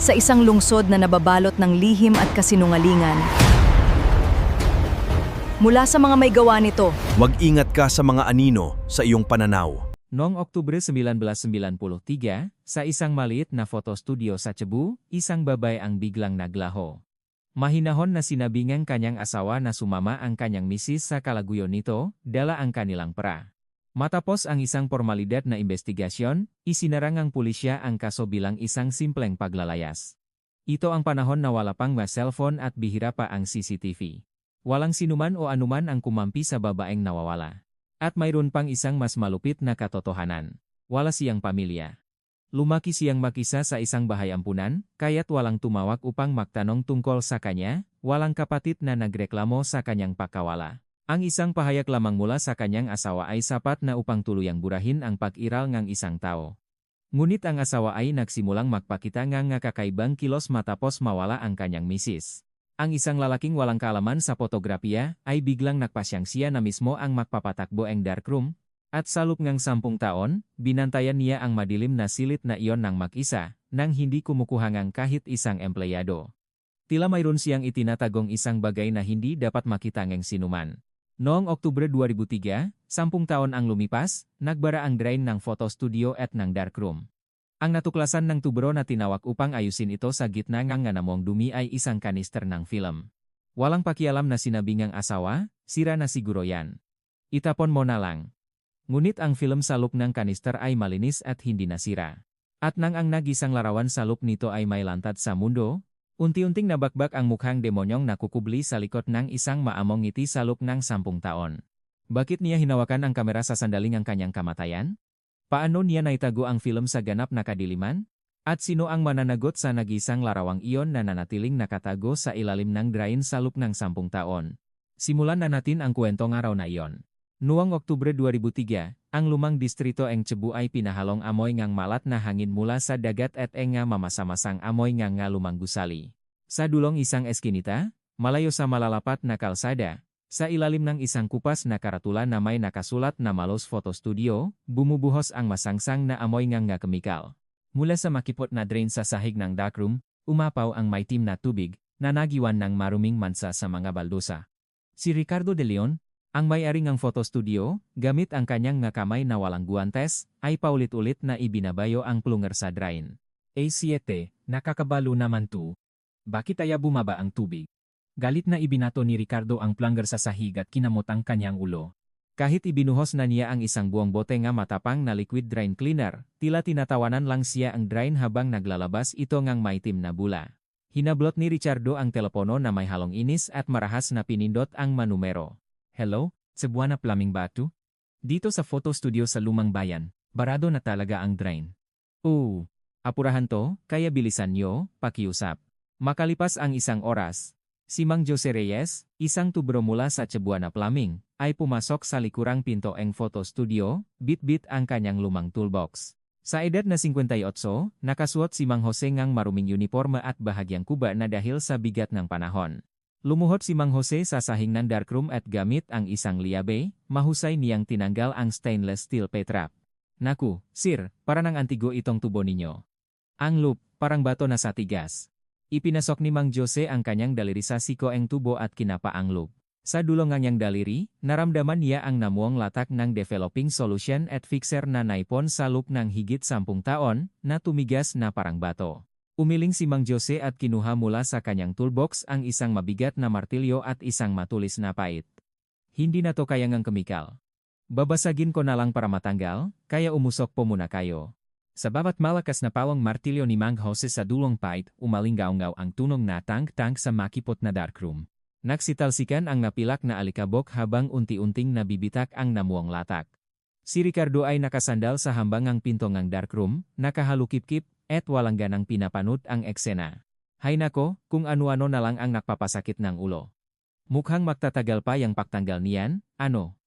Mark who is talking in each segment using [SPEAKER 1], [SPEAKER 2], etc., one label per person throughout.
[SPEAKER 1] sa isang lungsod na nababalot ng lihim at kasinungalingan. Mula sa mga may gawa nito,
[SPEAKER 2] Mag-ingat ka sa mga anino sa iyong pananaw.
[SPEAKER 3] Noong Oktubre 1993, sa isang maliit na fotostudio sa Cebu, isang babae ang biglang naglaho. Mahinahon na sinabi ng kanyang asawa na sumama ang kanyang misis sa kalaguyo nito, dala ang kanilang pera. Matapos ang isang formalidad na investigasyon, isinarang ng pulisya ang kaso bilang isang simpleng paglalayas. Ito ang panahon na wala pang mga cellphone at bihira pa ang CCTV. Walang sinuman o anuman ang kumampi sa babaeng nawawala. At mayroon pang isang mas malupit na katotohanan. Wala siyang pamilya. Lumaki siyang mag-isa sa isang bahay ampunan, kaya't walang tumawag upang magtanong tungkol sa kanya, walang kapatid na nagreklamo sa kanyang pagkawala. Ang isang pahayag lamang mula sa kanyang asawa ay sapat na upang tuluyang burahin ang pag-iral ng isang tao. Ngunit ang asawa ay nagsimulang magpakita ng kakaibang kilos matapos mawala ang kanyang misis. Ang isang lalaking walang kaalaman sa fotografiya ay biglang nagpasyang siya na mismo ang magpapatakbo ang darkroom, at sa loob ng 10 taon, binantayan niya ang madilim na silid na iyon ng mag-isa, nang hindi kumukuha ng kahit isang empleyado. Tila mayroon siyang itinatagong isang bagay na hindi dapat makita ng sinuman. Noong Oktubre 2003, 10 taon ang lumipas, nagbara ang drain ng photo studio at ng darkroom. Ang natuklasan ng tubro na tinawag upang ayusin ito sa gitna ng namong dumi ay isang kanister ng film. Walang pakialam na sinabi ng asawa, sira na siguro yan. Itapon mo na lang. Ngunit ang film sa loob ng kanister ay malinis at hindi nasira. At nang ang nagisang larawan sa loob nito ay may lantad sa mundo, unti-unting nabakbak ang mukhang demonyong nakukubli sa likod ng isang maamong ngiti sa loob ng 10 taon. Bakit niya hinawakan ang kamera sa sandaling ang kanyang kamatayan? Paano niya naitago ang film sa ganap na kadiliman? At sino ang mananagot sa nagisang larawang iyon na nanatiling nakatago sa ilalim ng drain sa loob ng 10 taon? Simulan na natin ang kwentong araw na iyon. Noong Oktubre 2003, ang lumang distrito ng Cebu ay pinahalong amoy ngang malat na hangin mula sa dagat at nga mamasa-masang amoy nga lumang gusali. Sa dulong isang eskinita, malayo sa malalapat na kalsada, sa ilalim ng isang kupas na karatula na may nakasulat na Malos Photo Studio, bumubuhos ang masangsang na amoy nga kemikal. Mula sa makipot na drain sa sahig ng darkroom, umapaw ang maitim na tubig, na nagiwan ng maruming mansa sa mga baldosa. Si Ricardo De Leon, ang may-ari ng photo studio, gamit ang kanyang kamay na walang guwantes, ay paulit-ulit na ibinabayo ang plunger sa drain. A7, nakakabalo naman to. Bakit aya bumaba ang tubig? Galit na ibinato ni Ricardo ang plunger sa sahig at kinamot ang kanyang ulo. Kahit ibinuhos na niya ang isang buong bote nga matapang na liquid drain cleaner, tila tinatawanan lang siya ang drain habang naglalabas ito ngang maitim na bula. Hinablot ni Ricardo ang telepono na may halong inis at marahas na pinindot ang manumero. Hello, Cebuana Plumbing Batu? Dito sa photo studio sa Lumang Bayan, barado na talaga ang drain. Apurahan to, kaya bilisan nyo, pakiusap. Makalipas ang isang oras, si Mang Jose Reyes, isang tubro mula sa Cebuana Plumbing, ay pumasok sa likurang pinto ng photo studio, bit-bit ang kanyang lumang toolbox. Sa edad na 58, nakasuot si Mang Jose ngang maruming uniforme at bahagyang kuba na dahil sa bigat ng panahon. Lumuhod si Mang Jose sa sahig ng darkroom at gamit ang isang liabe, mahusay niyang tinanggal ang stainless steel petrap. Naku, sir, para ng antigo itong tubo ninyo. Ang loop, parang bato na sa tigas. Ipinasok ni Mang Jose ang kanyang daliri sa siko ng tubo at kinapa ang loop. Sa dulo ng kanyang daliri, naramdaman niya ang namuong latak ng developing solution at fixer na naipon sa loop ng higit 10 taon, na tumigas na parang bato. Umiling si Mang Jose at kinuha mula sa kanyang toolbox ang isang mabigat na martilyo at isang matulis na pait. Hindi na to kaya ngang kemikal. Babasagin ko na lang para matanggal, kaya umusok po muna kayo. Sa bawat malakas na pawang martilyo ni Mang Jose sa dulong pait, umalingaw-ngaw ang tunog na tank-tank sa makipot na darkroom. Nagsitalsikan ang napilak na alikabok habang unti-unting nabibitak ang namuong latak. Si Ricardo ay nakasandal sa hambangang pinto ng darkroom, nakahalukip-kip, at walang ganang pinapanood ang eksena. Hay nako, kung ano-ano na lang ang nakpapasakit ng ulo. Mukhang magtatagal pa yang pagtanggal niyan, ano?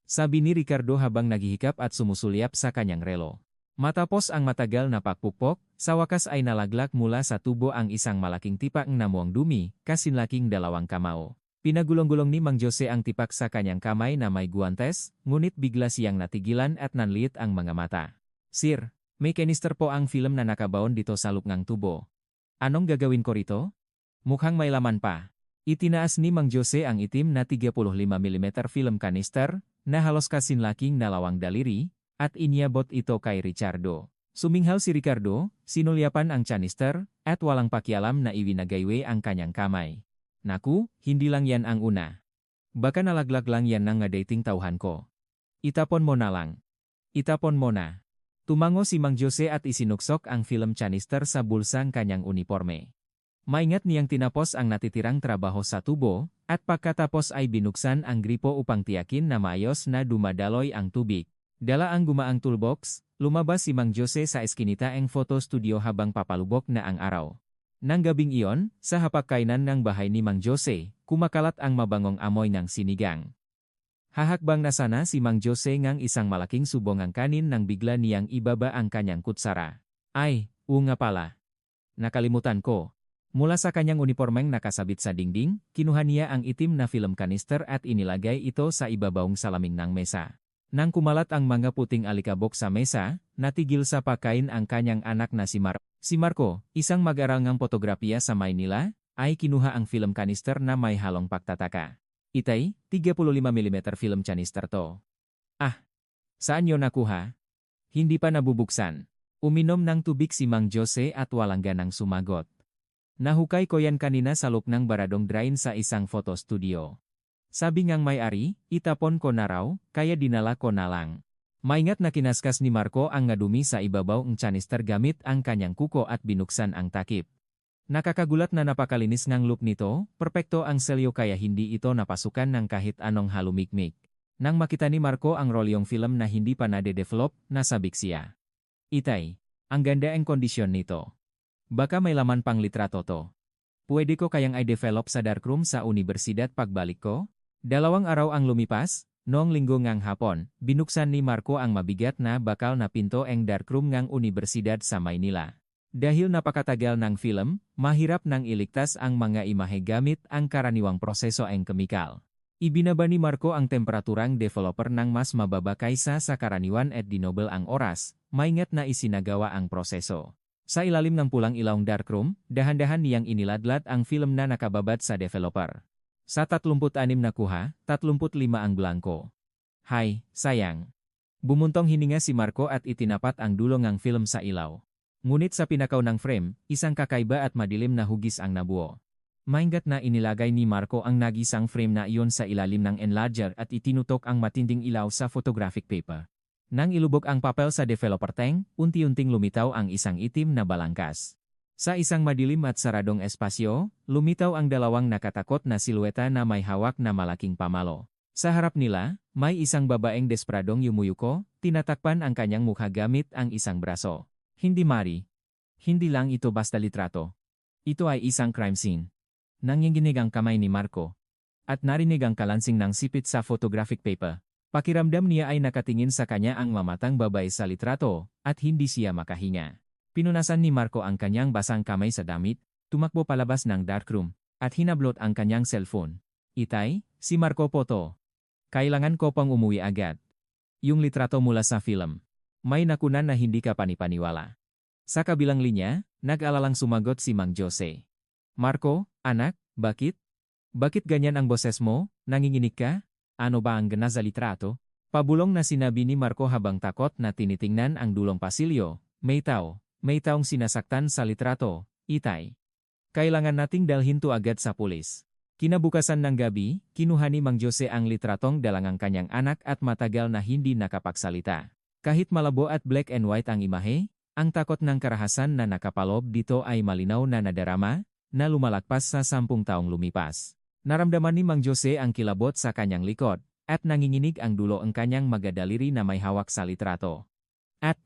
[SPEAKER 3] Sabi ni Ricardo habang naghihikap at sumusulyap sa kanyang relo. Matapos ang matagal na pagpupok, sa wakas ay nalaglag mula sa tubo ang isang malaking tipak ng namuang dumi, kasinlaking 2 kamao. Pinagulong-gulong ni Mang Jose ang tipak sa kanyang kamay na may guwantes, ngunit bigla siyang natigilan at nanliit ang mga mata. Sir, may kanister po ang film na nakabaon dito sa loob ng tubo. Anong gagawin ko rito? Mukhang may laman pa. Itinaas ni Mang Jose ang itim na 35mm film canister, na halos kasinlaking nalawang daliri, at inyabot ito kay Ricardo. Suminghal si Ricardo, sinulyapan ang canister, at walang pakialam na iwinagaywe ang kanyang kamay. Naku, hindi lang yan ang una. Baka nalaglag lang yan ng dating tauhan ko. Itapon mo na lang. Itapon mo na. Tumango si Mang Jose at isinuksok ang film canister sa bulsang kanyang uniforme. Maingat niyang tinapos ang natitirang trabaho sa tubo, at pagkatapos ay binuksan ang gripo upang tiyakin na maayos na dumadaloy ang tubig. Dala ang gumaang toolbox, lumabas si Mang Jose sa eskinitaeng photo studio habang papalubok na ang araw. Nang gabing iyon, sa hapagkainan ng bahay ni Mang Jose, kumakalat ang mabangong amoy ng sinigang. Hahakbang na sana si Mang Jose ngang isang malaking subongang kanin nang bigla niyang ibaba ang kanyang kutsara. Ay, nga pala. Nakalimutan ko. Mula sa kanyang unipormeng nakasabit sa dingding, kinuha niya ang itim na film canister at inilagay ito sa ibabawong salamin ng mesa. Nang kumalat ang mga puting alikabok sa mesa, natigil sa pagkain ang kanyang anak na si Marco. Si Marco, isang mag-aral ng fotografiya sa Maynila, ay kinuha ang film canister na may halong pagtataka. Itay, 35mm film canister to. Ah! Saan yun nakuha? Hindi pa nabubuksan. Uminom ng tubig si Mang Jose at walang ganang sumagot. Nahukay ko yan kanina sa loob ng baradong drain sa isang photo studio. Sabi ngang may-ari, itapon ko na raw, kaya dinala ko na lang. Maingat na kinaskas ni Marco ang ngadumi sa ibabaw ng canister gamit ang kanyang kuko at binuksan ang takip. Nakakagulat na napakalinis ng look nito, perpekto ang selyo kaya hindi ito napasukan ng kahit anong halumikmik. Nang makita ni Marco ang rolyong film na hindi pa nade-develop, nasabik siya. Itay, ang ganda ang kondisyon nito. Baka may laman pang litrato to. Pwede ko kayang i-develop sa darkroom sa universidad pagbalik ko? 2 araw ang lumipas, noong linggo ngang hapon, binuksan ni Marco ang mabigat na bakal na pinto ang darkroom ngang universidad sa Maynila. Dahil napakatagal ng film, mahirap nang iligtas ang mga imahe gamit ang karaniwang proseso ang kemikal. Ibinaba ni Marco ang temperaturang developer ng mas mababa kaysa sa karaniwan at dinobel ang oras, maingat na isinagawa ang proseso. Sa ilalim ng pulang ilawng darkroom, dahan-dahan niyang iniladlad ang film na nakababad sa developer. Sa 36 na kuha, 35 ang blanko. Hay, sayang. Bumuntong hininga si Marco at itinapat ang dulo ng film sa ilaw. Ngunit sa pinakaw ng frame, isang kakaiba at madilim na hugis ang nabuo. Maingat na inilagay ni Marco ang nagisang frame na iyon sa ilalim ng enlarger at itinutok ang matinding ilaw sa photographic paper. Nang ilubog ang papel sa developer tank, unti-unting lumitaw ang isang itim na balangkas. Sa isang madilim at saradong espasyo, lumitaw ang dalawang nakatakot na silueta na may hawak na malaking pamalo. Sa harap nila, may isang babaeng desperadong yumuyuko, tinatakpan ang kanyang mukha gamit ang isang braso. Hindi Mari. Hindi lang ito basta litrato. Ito ay isang crime scene. Nanginginig ang kamay ni Marco. At narinig ang kalansing ng sipit sa photographic paper. Pakiramdam niya ay nakatingin sa kanya ang mamatang babae sa litrato, at hindi siya makahinga. Pinunasan ni Marco ang kanyang basang kamay sa damit, tumakbo palabas ng darkroom, at hinablot ang kanyang cellphone. Itay, si Marco po to. Kailangan ko pang umuwi agad. Yung litrato mula sa film. May nakunan na hindi ka panipaniwala. Sa kabilang linya, nag-alalang sumagot si Mang Jose. Marco, anak, bakit? Bakit ganyan ang boses mo? Nanginginig ka? Ano ba ang gana sa litrato? Pabulong na sinabi ni Marco habang takot na tinitingnan ang dulong pasilyo. May taong sinasaktan sa litrato, itay. Kailangan nating dalhin to agad sa pulis. Kinabukasan ng gabi, kinuha ni Mang Jose ang litratong dalangang kanyang anak at matagal na hindi nakapagsalita. Kahit malabo at black and white ang imahe, ang takot ng karahasan na nakapalob dito ay malinaw na nadarama, na lumalagpas sa 10 taong lumipas. Naramdaman ni Mang Jose ang kilabot sa kanyang likod, at nanginginig ang dulo ang kanyang magadaliri na may hawak sa litrato. At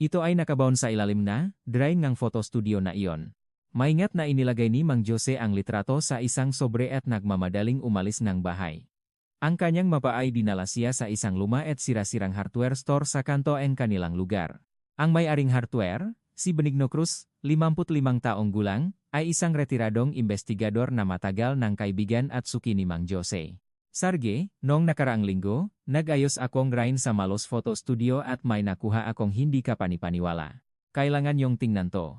[SPEAKER 3] ito ay nakabaon sa ilalim na drain ng photo studio na iyon. Maingat na inilagay ni Mang Jose ang litrato sa isang sobre at nagmamadaling umalis ng bahay. Ang kanyang mapa ay dinala siya sa isang luma at sira-sirang hardware store sa kanto ang kanilang lugar. Ang may-aring hardware, si Benigno Cruz, 55 taong gulang, ay isang retiradong investigador na matagal ng kaibigan at suki ni Mang Jose. Sarge, noong nakaraang linggo, nag-ayos akong grind sa Malos Photo Studio at may nakuha akong hindi ka panipaniwala. Kailangan yung tingnan to.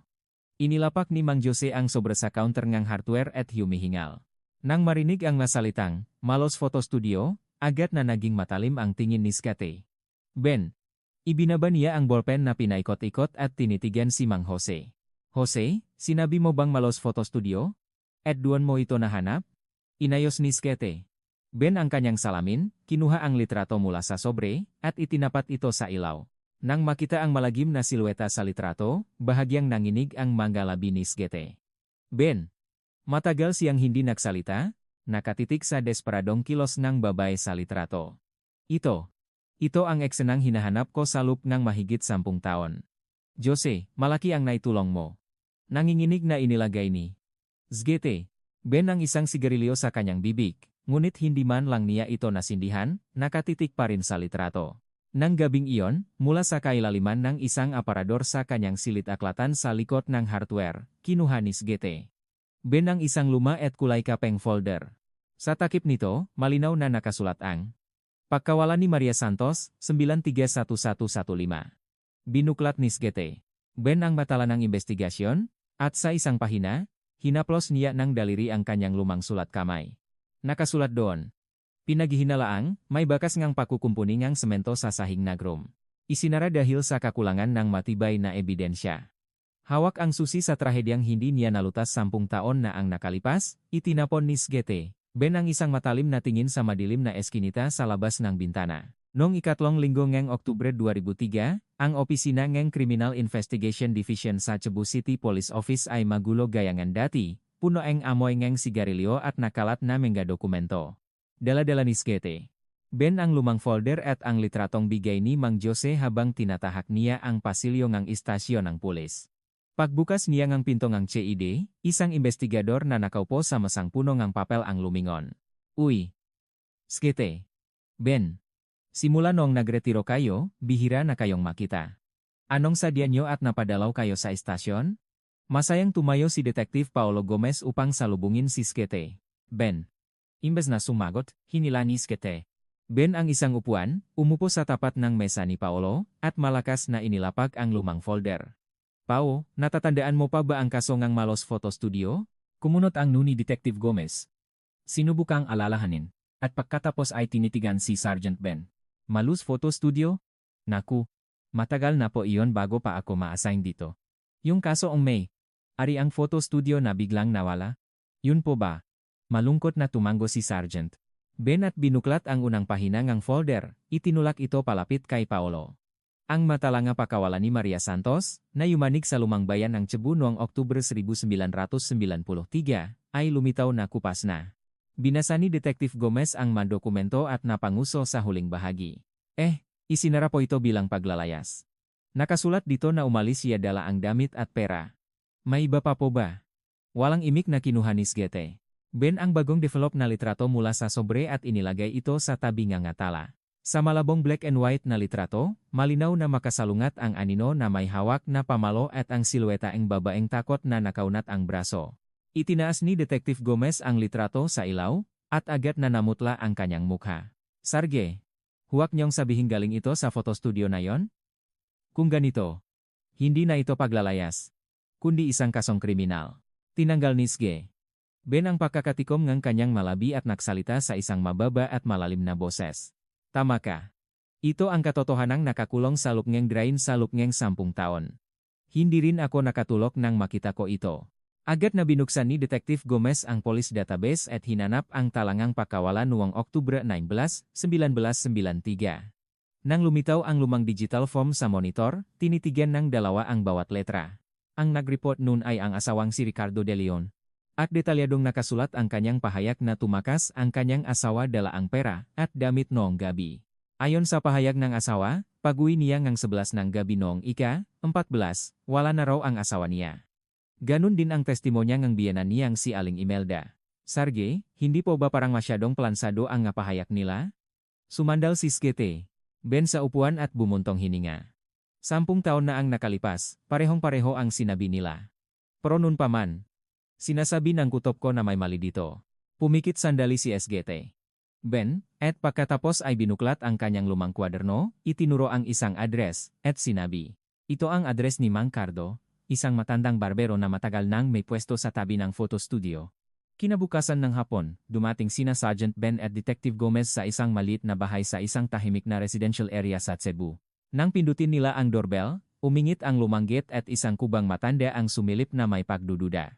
[SPEAKER 3] Inilapak ni Mang Jose ang sobra sa counter ngang hardware at humihingal. Nang marinig ang nasalitang, Malos Photo Studio, agad na naging matalim ang tingin ni Skete. Ben, ibinaba niya ang ballpen na pinaikot-ikot at tinitigan si Mang Jose. Jose, sinabi mo bang Malos Photo Studio? At doon mo ito nahanap? Inayos ni Skete. Ben ang kanyang salamin, kinuha ang litrato mula sa sobre, at itinapat ito sa ilaw. Nang makita ang malagim na silweta sa litrato, bahagyang nanginig ang manggalabi ni Skete. Ben, matagal siyang hindi nagsalita, nakatitik sa desperadong kilos ng babae sa litrato. Ito ang eksenang hinahanap ko sa loop ng mahigit 10 taon. Jose, malaki ang naitulong mo. Nanginginig na inilagay ni Skete. Ben ang isang sigarilyo sa kanyang bibig, ngunit hindi man lang niya ito nasindihan, nakatitik pa rin sa litrato. Nang gabing iyon, mula sa kailaliman ng isang aparador sa kanyang silid-aklatan sa likod ng hardware, kinuha ni Skete. Ben ang isang luma at kulay kapeng folder. Sa takip nito, malinaw na nakasulat ang pagkawalan ni Maria Santos, 931115. Binuklat ni Skete. Ben ang matala ng investigasyon, at sa isang pahina, hinaplos niya ng daliri ang kanyang lumang sulat kamay. Nakasulat doon. Pinaghihinalaang, may bakas ngang pakukumpuni ngang semento sa sahig na groom. Isinara dahil sa kakulangan ng matibay na ebidensya. Hawak ang susi sa trahedyang hindi niya nalutas 10 taon na ang nakalipas, itinapon ni Skete. Ben ang isang matalim na tingin sa madilim na eskinita sa labas ng bintana. Noong ikatlong linggo ngang Oktubre 2003, ang opisina ngang Criminal Investigation Division sa Cebu City Police Office ay magulo gayangan dati, puno ang amoy ngang sigarilyo at nakalat na mga dokumento. Dala-dala ni Skete. Ben ang lumang folder at ang litratong bigay ni Mang Jose habang tinatahak niya ang pasilyo ngang istasyon ng pulis. Pagbukas niya ngang pinto ngang CID, isang investigador na nakaupo sa masang puno ngang papel ang lumingon. Uy! Skete. Ben. Simula noong nagretiro kayo, bihira na kayong makita. Anong sadya nyo at napadalaw kayo sa istasyon? Masayang tumayo si Detective Paolo Gomez upang salubungin si Skete. Ben. Imbes na sumagot, hinila ni Skete. Ben ang isang upuan, umupo sa tapat ng mesa ni Paolo, at malakas na inilapag ang lumang folder. Pao, natatandaan mo pa ba ang kaso ngang Malos Photo Studio? Kumunot ang nuni Detective Gomez. Sinubukang alalahanin, at pagkatapos ay tinitigan si Sergeant Ben. Malos Photo Studio? Naku, matagal na po iyon bago pa ako ma-assign dito. Yung kaso ong May, ari ang photo studio na biglang nawala? Yun po ba? Malungkot na tumango si Sergeant. Ben at binuklat ang unang pahina ng folder, itinulak ito palapit kay Paolo. Ang matalanga pakawalan ni Maria Santos, na yumanig sa lumang bayan ng Cebu noong Oktubre 1993, ay lumitaw na kupas na. Binasa ni Detective Gomez ang mandokumento at napanguso sa huling bahagi. Isinara po ito bilang paglalayas. Nakasulat dito na umalis siya dala ang damit at pera. May iba pa po ba? Walang imik na kinuha ni Skete. Ben ang bagong develop na litrato mula sa sobre at inilagay ito sa tabi ng tala. Sa malabong black and white na litrato, malinaw na makasalungat ang anino na may hawak na pamalo at ang silweta ng babaeng takot na nakaunat ang braso. Itinaas ni Detective Gomez ang litrato sa ilaw, at agad na namutla ang kanyang mukha. Sarge, huwag niyong sabihin galing ito sa photo studio na yon? Kung ganito, hindi na ito paglalayas, kundi isang kasong kriminal. Tinanggal ni Sge. Ben ang pagkakatikom ng kanyang malabi at nagsalita sa isang mababa at malalim na boses. Tama ka. Ito ang katotohanang nakakulong sa lupngeng drain sa lupngeng 10 taon. Hindi rin ako nakatulok nang makita ko ito. Agad na binuksan ni Detective Gomez ang police database at hinanap ang talangang pakawalan noong Oktubre 19, 1993. Nang lumitaw ang lumang digital form sa monitor, tinitigan ng dalawa ang bawat letra. Ang nag-report noon ay ang asawang si Ricardo De Leon. At detalyadong nakasulat ang kanyang pahayag na tumakas ang kanyang asawa dala ang pera at damit noong gabi. Ayon sa pahayag ng asawa, pag-uwi niya ng 11 ng gabi noong ika-14, wala na raw ang asawa niya. Ganun din ang testimonya ng biyenan niyang si Aling Imelda. Sarge, hindi po ba parang masyadong plansado ang pahayag nila? Sumandal si Skete. Ben sa upuan at bumuntong hininga. 10 taon na ang nakalipas, parehong-pareho ang sinabi nila. Pero nun pa man, sinasabi ng kutob ko na may mali dito. Pumikit sandali si SGT. Ben, at pagkatapos ay binuklat ang kanyang lumang kwaderno, itinuro ang isang address, at sinabi, ito ang address ni Mang Cardo, isang matandang barbero na matagal nang may pwesto sa tabi ng photo studio. Kinabukasan ng hapon, dumating sina Sergeant Ben at Detective Gomez sa isang maliit na bahay sa isang tahimik na residential area sa Cebu. Nang pindutin nila ang doorbell, umingit ang lumang gate at isang kubang matanda ang sumilip na may pagdududa.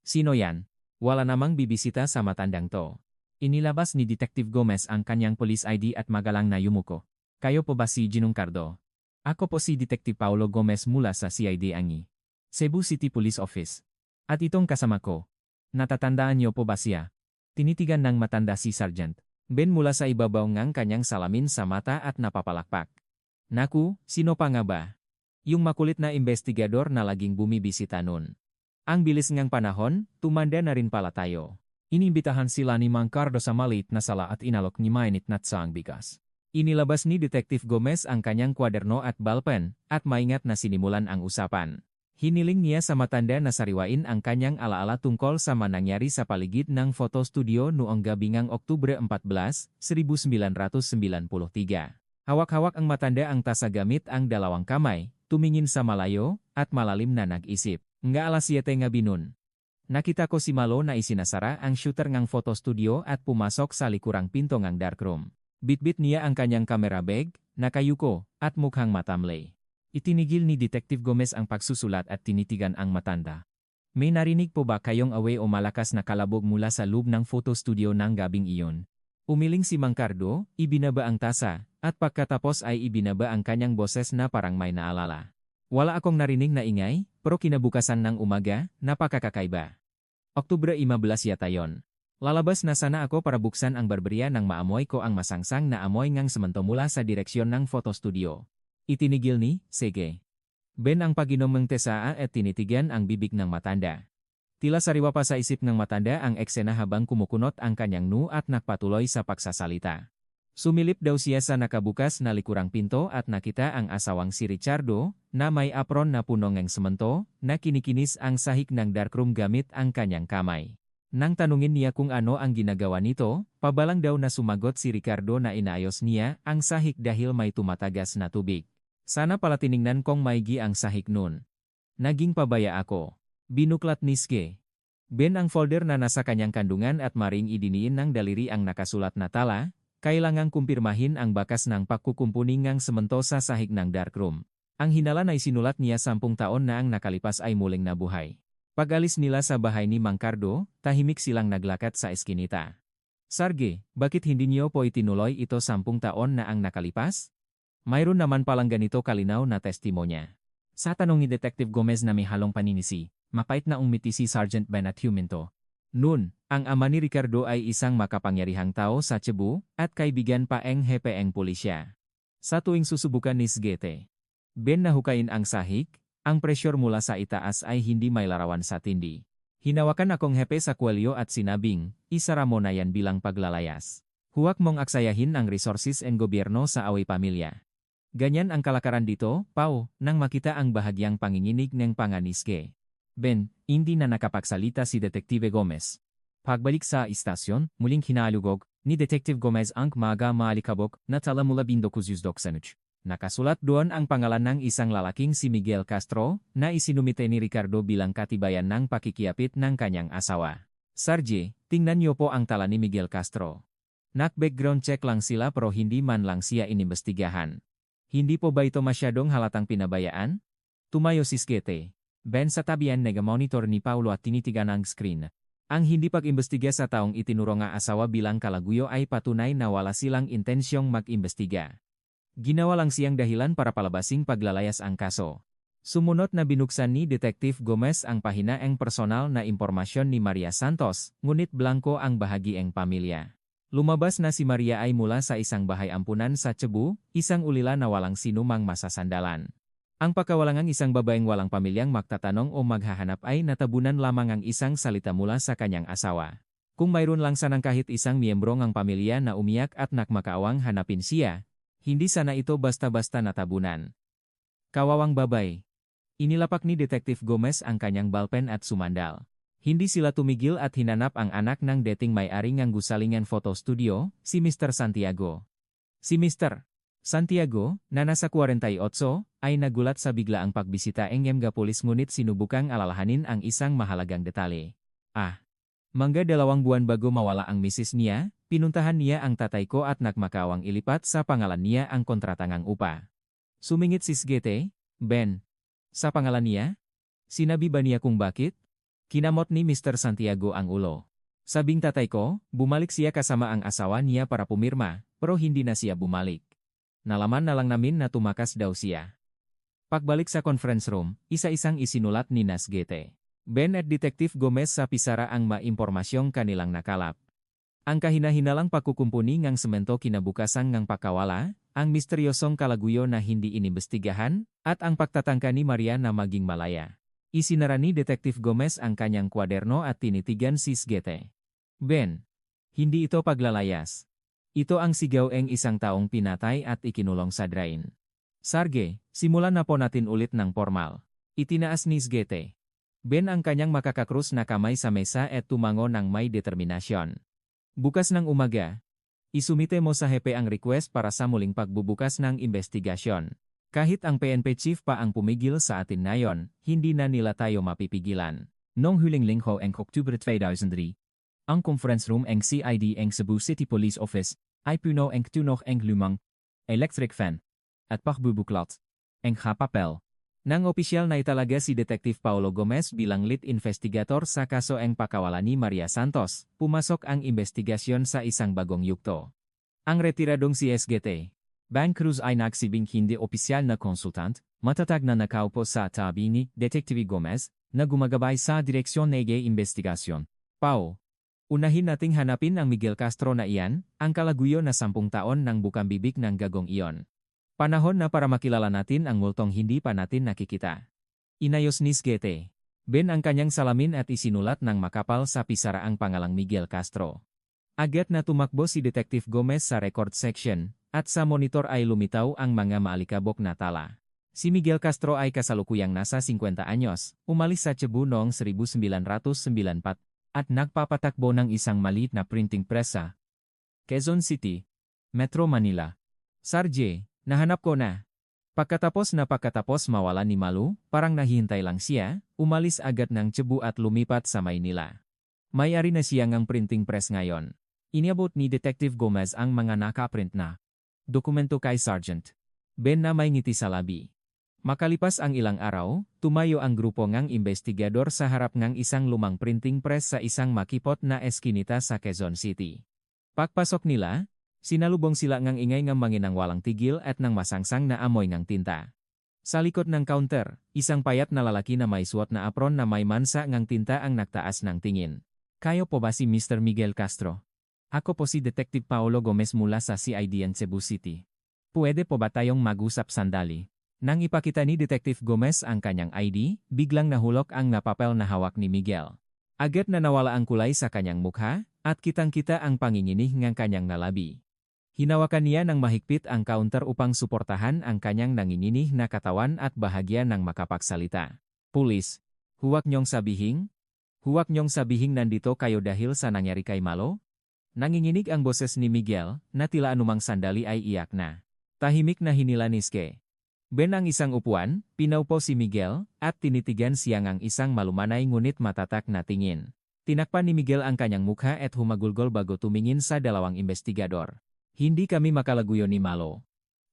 [SPEAKER 3] Sino yan? Wala namang bibisita sa matandang to. Inilabas ni Detective Gomez ang kanyang police ID at magalang na yumuko. Kayo po ba si Ginong Cardo? Ako po si Detective Paulo Gomez mula sa CID Angi, Cebu City Police Office. At itong kasama ko. Natatandaan niyo po ba siya? Tinitigan ng matanda si Sergeant Ben mula sa ibabaw ng kanyang salamin sa mata at napapalakpak. Naku, sino pa nga ba? Yung makulit na investigador na laging bumibisita nun. Ang bilis ngang panahon, tumanda na rin pala tayo. Inimbitahan sila ni Mang Cardo sa maliit na sala at inalok ni mainit na tsaang bigas. Inilabas ni Detective Gomez ang kanyang kwaderno at ballpen, at maingat na sinimulan ang usapan. Hiniling niya sa matanda na sariwain ang kanyang alaala tungkol sa manangyari sa paligid ng photo studio noong gabi ng Oktubre 14, 1993. Hawak-hawak ang matanda ang tasa gamit ang dalawang kamay, tumingin sa malayo, at malalim na nag-isip. Nga alas 7 gabi nun. Nakita ko si Malo na isinasara ang shooter ng photo studio at pumasok sa likurang pinto ng darkroom. Bitbit niya ang kanyang camera bag, nakayuko, at mukhang matamlay. Itinigil ni Detective Gomez ang pagsusulat at tinitigan ang matanda. May narinig po ba kayong away o malakas na kalabog mula sa loob ng photo studio ng gabing iyon? Umiling si Mang Cardo, ibinaba ang tasa, at pagkatapos ay ibinaba ang kanyang boses na parang may naalala. Wala akong narinig na ingay, pero kinabukasan ng umaga, napakakakaiba. Oktubre 15 yata yon. Lalabas na sana ako para buksan ang barberya nang maamoy ko ang masangsang na amoy ngang semento mula sa direksyon ng photo studio. Itinigil ni, sige. Ben ang pag-inom ng tesaa at tinitigan ang bibig ng matanda. Tila sariwa pa sa isip ng matanda ang eksena habang kumukunot ang kanyang nu at nakpatuloy sa pagsasalita. Sumilip daw siya sa nakabukas na likurang pinto at nakita ang asawang si Richardo, na may apron na puno ng semento, na kinikinis ang sahig ng darkroom gamit ang kanyang kamay. Nang tanungin niya kung ano ang ginagawa nito, pabalang daw na sumagot si Ricardo na inaayos niya ang sahig dahil may tumatagas na tubig. Sana pala tiningnan kong maigi ang sahig nun. Naging pabaya ako. Binuklat ni Ske. Ben ang folder na nasa kanyang kandungan at maring idiniin ng daliri ang nakasulat na tala, kailangang kumpirmahin ang bakas ng pagkukumpuning ng semento sa sahig ng darkroom. Ang hinala na isinulat niya 10 taon na ang nakalipas ay muling nabuhay. Pag-alis nila sa bahay ni Mang Cardo, tahimik silang naglakat sa eskinita. Sarge, bakit hindi niyo po itinuloy ito 10 taon na ang nakalipas? Mayroon naman palang ganito kalinaw na testimonya. Sa tanong ni Detective Gomez na may halong paninisi, mapait na umiti si Sergeant Ben at huminto. Noon, ang ama ni Ricardo ay isang makapangyarihang tao sa Cebu, at kaibigan pa ang hepe ang pulisya. Sa tuwing susubukan ni Sgete Ben na hukayin ang sahig, ang presyur mula sa itaas ay hindi may larawan sa tindi. Hinawakan akong hepe sa kwelyo at sinabing, isara mo na yan bilang paglalayas. Huwag mong aksayahin ang resources and gobyerno sa away pamilya. Ganyan ang kalakaran dito, Pao, nang makita ang bahagyang panginginig ng panganiske. Ben, hindi na nakapagsalita si Detective Gomez. Pagbalik sa istasyon, muling hinalugog ni Detective Gomez ang maga maalikabok na tala mula Bindokuzyusdoksanuch. Nakasulat doon ang pangalan ng isang lalaking si Miguel Castro, na isinumite ni Ricardo bilang katibayan ng pakikiapit ng kanyang asawa. Sarge, tingnan niyo po ang tala ni Miguel Castro. Nak-background check lang sila pero hindi man lang siya inimbestigahan. Hindi po ba ito masyadong halatang pinabayaan? Tumayo si Skete. Ben sa tabian nega-monitor ni Paulo at tinitigan ang screen. Ang hindi pag-imbestiga sa taong itinuro nga asawa bilang kalaguyo ay patunay na wala silang intensyong mag-imbestiga. Ginawa lang siyang dahilan para palabasing paglalayas ang kaso. Sumunod na binuksan ni Detective Gomez ang pahinaeng personal na impormasyon ni Maria Santos, ngunit blanko ang bahagi ang pamilya. Lumabas na si Maria ay mula sa isang bahay ampunan sa Cebu, isang ulila na walang sinumang masasandalan. Ang pagkawalangang isang babaeng walang pamilyang magtatanong o maghahanap ay natabunan lamang ang isang salita mula sa kanyang asawa. Kung mayroon lang sanang kahit isang miyembro ng pamilya na umiyak at nakmakaawang hanapin siya, hindi sana ito basta-basta natabunan. Kawawang babay. Inilapak ni Detective Gomez ang kanyang ballpen at sumandal. Hindi sila tumigil at hinanap ang anak ng dating may-ari ng gusalingan photo studio, si Mr. Santiago. Si Mr. Santiago, na nasa 48, ay nagulat sa biglaang pagbisita ng Pulis ngunit sinubukang alalahanin ang isang mahalagang detalye. Mangga 2 buwan bago mawala ang misis niya, pinuntahan niya ang tatay ko at nagmakawang ilipat sa pangalan niya ang kontratangang upa. Sumingit si Sgete, Ben. Sa pangalan niya? Sinabi ba niya kung bakit? Kinamot ni Mr. Santiago ang ulo. Sabing tatay ko, bumalik siya kasama ang asawa niya para pumirma, pero hindi na siya bumalik. Nalaman na lang namin na tumakas daw siya. Pagbalik sa conference room, isa-isang isinulat ni Sgete, Ben at Detective Gomez sa pisara ang maimpormasyong kanilang nakalap. Ang kahina-hinalang pagkukumpuni ngang semento kinabukasan ngang pakawala, ang misteryosong kalaguyo na hindi inimbestigahan, at ang pagtatangka ni Maria na maging malaya. Isinara ni Detective Gomez ang kanyang kwaderno at tinitigan si Sgete. Ben, hindi ito paglalayas. Ito ang sigaw ng isang taong pinatay at ikinulong sa drain. Sarge, simulan na po natin ulit ng formal. Itinaas ni Sgete. Ben ang kanyang makakakrus na kamay sa mesa at tumango ng may determinasyon. Bukas ng umaga, isumite mo sa hepe ang request para sa muling pagbubukas ng investigasyon. Kahit ang PNP chief pa ang pumigil sa atin ngayon, hindi na nila tayo mapipigilan.
[SPEAKER 4] Noong huling linggo ng Oktubre 2003, ang conference room ng CID ng Cebu City Police Office ay puno ng tunog ng lumang electric fan at pagbubuklat ng papel. Nang opisyal na italaga si Detective Paulo Gomez bilang lead investigator sa kaso ng pakawala ni Maria Santos, pumasok ang investigasyon sa isang bagong yugto. Ang retiradong si Sgete, Bang Cruz ay nagsibing hindi opisyal na konsultant, matatag na nakaupo sa tabi ni Detective Gomez, na gumagabay sa direksyon ng investigasyon. Pao, unahin nating hanapin ang Miguel Castro na iyan, ang kalaguyo na 10 taon ng bukang bibig ng gagong iyon. Panahon na para makilala natin ang multong hindi pa natin nakikita. Inayos ni Sgete. Ben ang kanyang salamin at isinulat ng makapal sa pisara ang pangalang Miguel Castro. Agad na tumakbo si Detective Gomez sa record section, at sa monitor ay lumitaw ang mga maalikabok na tala. Si Miguel Castro ay kasalukuyang nasa 50 anyos, umalis sa Cebu noong 1994, at nagpapatakbo ng isang maliit na printing press sa Quezon City, Metro Manila. Sarge, nahanap ko na. Pagkatapos mawala ni Malu, parang nahihintay lang siya, umalis agad ng Cebu at lumipat sa Maynila. May-ari na siya ng printing press ngayon. Iniabot ni Detective Gomez ang mga nakaprint na dokumento kay Sergeant Ben na may ngiti sa labi. Makalipas ang ilang araw, tumayo ang grupo ngang investigador sa harap ng isang lumang printing press sa isang makipot na eskinita sa Quezon City. Pagpasok nila, sinalubong sila ngang ingay ng manginang walang tigil at ng masangsang na amoy ng tinta. Sa likod ng counter, isang payat na lalaki na may suot na apron na may mansa ngang tinta ang nagtaas ng tingin. Kayo po ba si Mr. Miguel Castro? Ako po si Detective Paulo Gomez mula sa CID ng Cebu City. Pwede po ba tayong mag-usap sandali? Nang ipakita ni Detective Gomez ang kanyang ID, biglang nahulog ang napapel na hawak ni Miguel. Agad na nawala ang kulay sa kanyang mukha, at kitang-kita ang panginginig ng kanyang nalabi. Hinawakan niya ng mahigpit ang counter upang suportahan ang kanyang nanginginig na katawan at bahagya ng makapagsalita. Pulis, huwag niyong sabihing nandito kayo dahil sa nangyari kay Malo? Nanginginig ang boses ni Miguel, na tila anumang sandali ay iyak na. Tahimik na hinila ni Sgete. Ben ang isang upuan, pinaupo si Miguel, at tinitigan siya ang isang malumanay ngunit matatak na tingin. Tinakpan ni Miguel ang kanyang mukha at humagulgol bago tumingin sa dalawang investigador. Hindi kami makalaguyo ni Malo.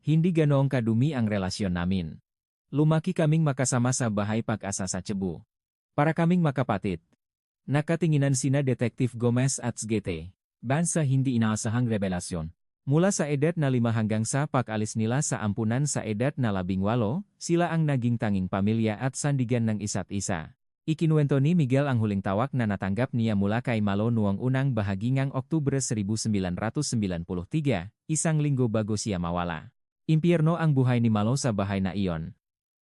[SPEAKER 4] Hindi ganoong kadumi ang relasyon namin. Lumaki kaming makasama sa bahay Pag-asa sa Cebu. Para kaming makapatid. Nakatinginan sina Detective Gomez at Sgete. Bansa hindi inaasahang revelasyon. Mula sa edad na 5 hanggang sa pag-alis nila sa ampunan sa edad na 18, sila ang naging tanging pamilya at sandigan ng isa't isa. Ikinuwento ni Miguel ang huling tawag na natanggap niya mula kay Malo noong unang bahagi ng Oktubre 1993, isang linggo bago siya mawala. Impyerno ang buhay ni Malo sa bahay na iyon.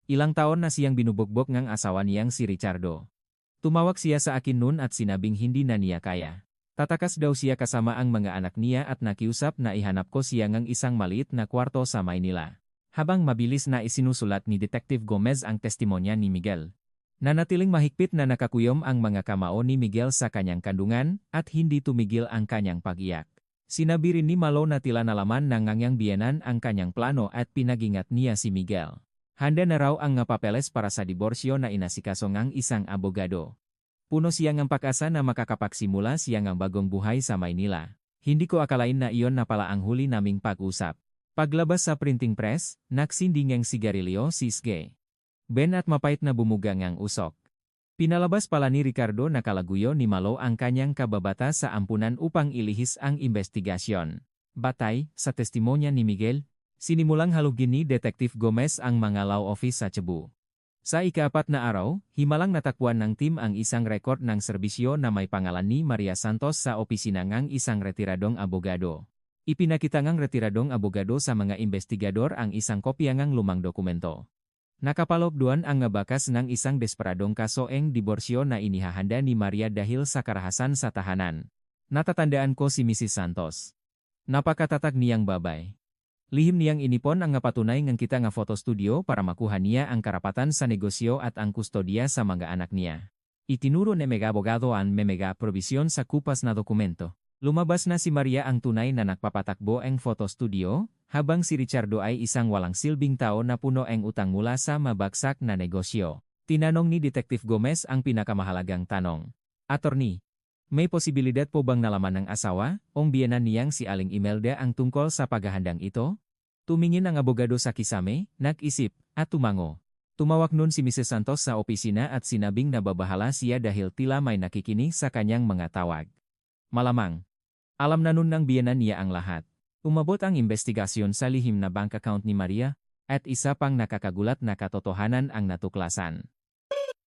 [SPEAKER 4] Ilang taon na siyang binubugbog ng asawa niyang si Richardo. Tumawag siya sa akin noon at sinabing hindi na niya kaya. Tatakas daw siya kasama ang mga anak niya at nakiusap na ihanap ko siya ng isang maliit na kwarto sa Maynila. Habang mabilis na isinusulat ni Detective Gomez ang testimonya ni Miguel. Nanatiling mahigpit na nakakuyom ang mga kamao ni Miguel sa kanyang kandungan at hindi tumigil ang kanyang pag-iyak.
[SPEAKER 3] Sinabi rin ni Malo na tila nalaman ng ngangyang biyenan ang kanyang plano at pinagingat niya si Miguel. Handa na raw ang nga papeles para sa diborsyo na inasikaso ngang isang abogado. Puno siya ngang pag-asa na makakapagsimula siya ngang bagong buhay sa Maynila. Hindi ko akalain na iyon na pala ang huli naming pag-usap. Paglabas sa printing press, naksindi ngang sigarilyo sisge. Ben at mapait na bumuga ngang usok. Pinalabas pala ni Ricardo na kalaguyo ni Malo ang kanyang kababata sa ampunan upang ilihis ang investigasyon. Batay, sa testimonya ni Miguel, sinimulang halugin ni Detective Gomez ang mga law office sa Cebu. Sa ika-4 na araw, himalang natakbuhan ng team ang isang rekord ng serbisyo na may pangalan ni Maria Santos sa opisina ngang isang retiradong abogado. Ipinakita ngang retiradong abogado sa mga investigador ang isang kopya ngang lumang dokumento. Nakapalokduan ang nga bakas ng isang desperadong kaso eng diborsyo na inihahanda ni Maria dahil sa karahasan sa tahanan. Natatandaan ko si Mrs. Santos. Napakatatak niyang babay. Lihim niyang inipon ang nga patunay ngang kita nga photo studio para makuha niya ang karapatan sa negosyo at ang kustodya sa mga anak niya. Itinuro ni mega abogado ang mega probisyon sa kupas na dokumento. Lumabas na si Maria ang tunay na nagpapatakbo ang photo studio, habang si Richardo ay isang walang silbing tao na puno ang utang mula sa mabagsak na negosyo. Tinanong ni Detective Gomez ang pinakamahalagang tanong. Attorney, may posibilidad po bang nalaman ng asawa, ong biyenan niyang si Aling Imelda ang tungkol sa paghahandang ito? Tumingin ang abogado sa kisame, nag-isip, at tumango. Tumawak nun si Mrs. Santos sa opisina at sinabing nababahala siya dahil tila may nakikinig sa kanyang mga tawag. Malamang. Alam na nun ng biyenan niya ang lahat. Umabot ang investigasyon sa lihim na bank account ni Maria, at isa pang nakakagulat na katotohanan ang natuklasan.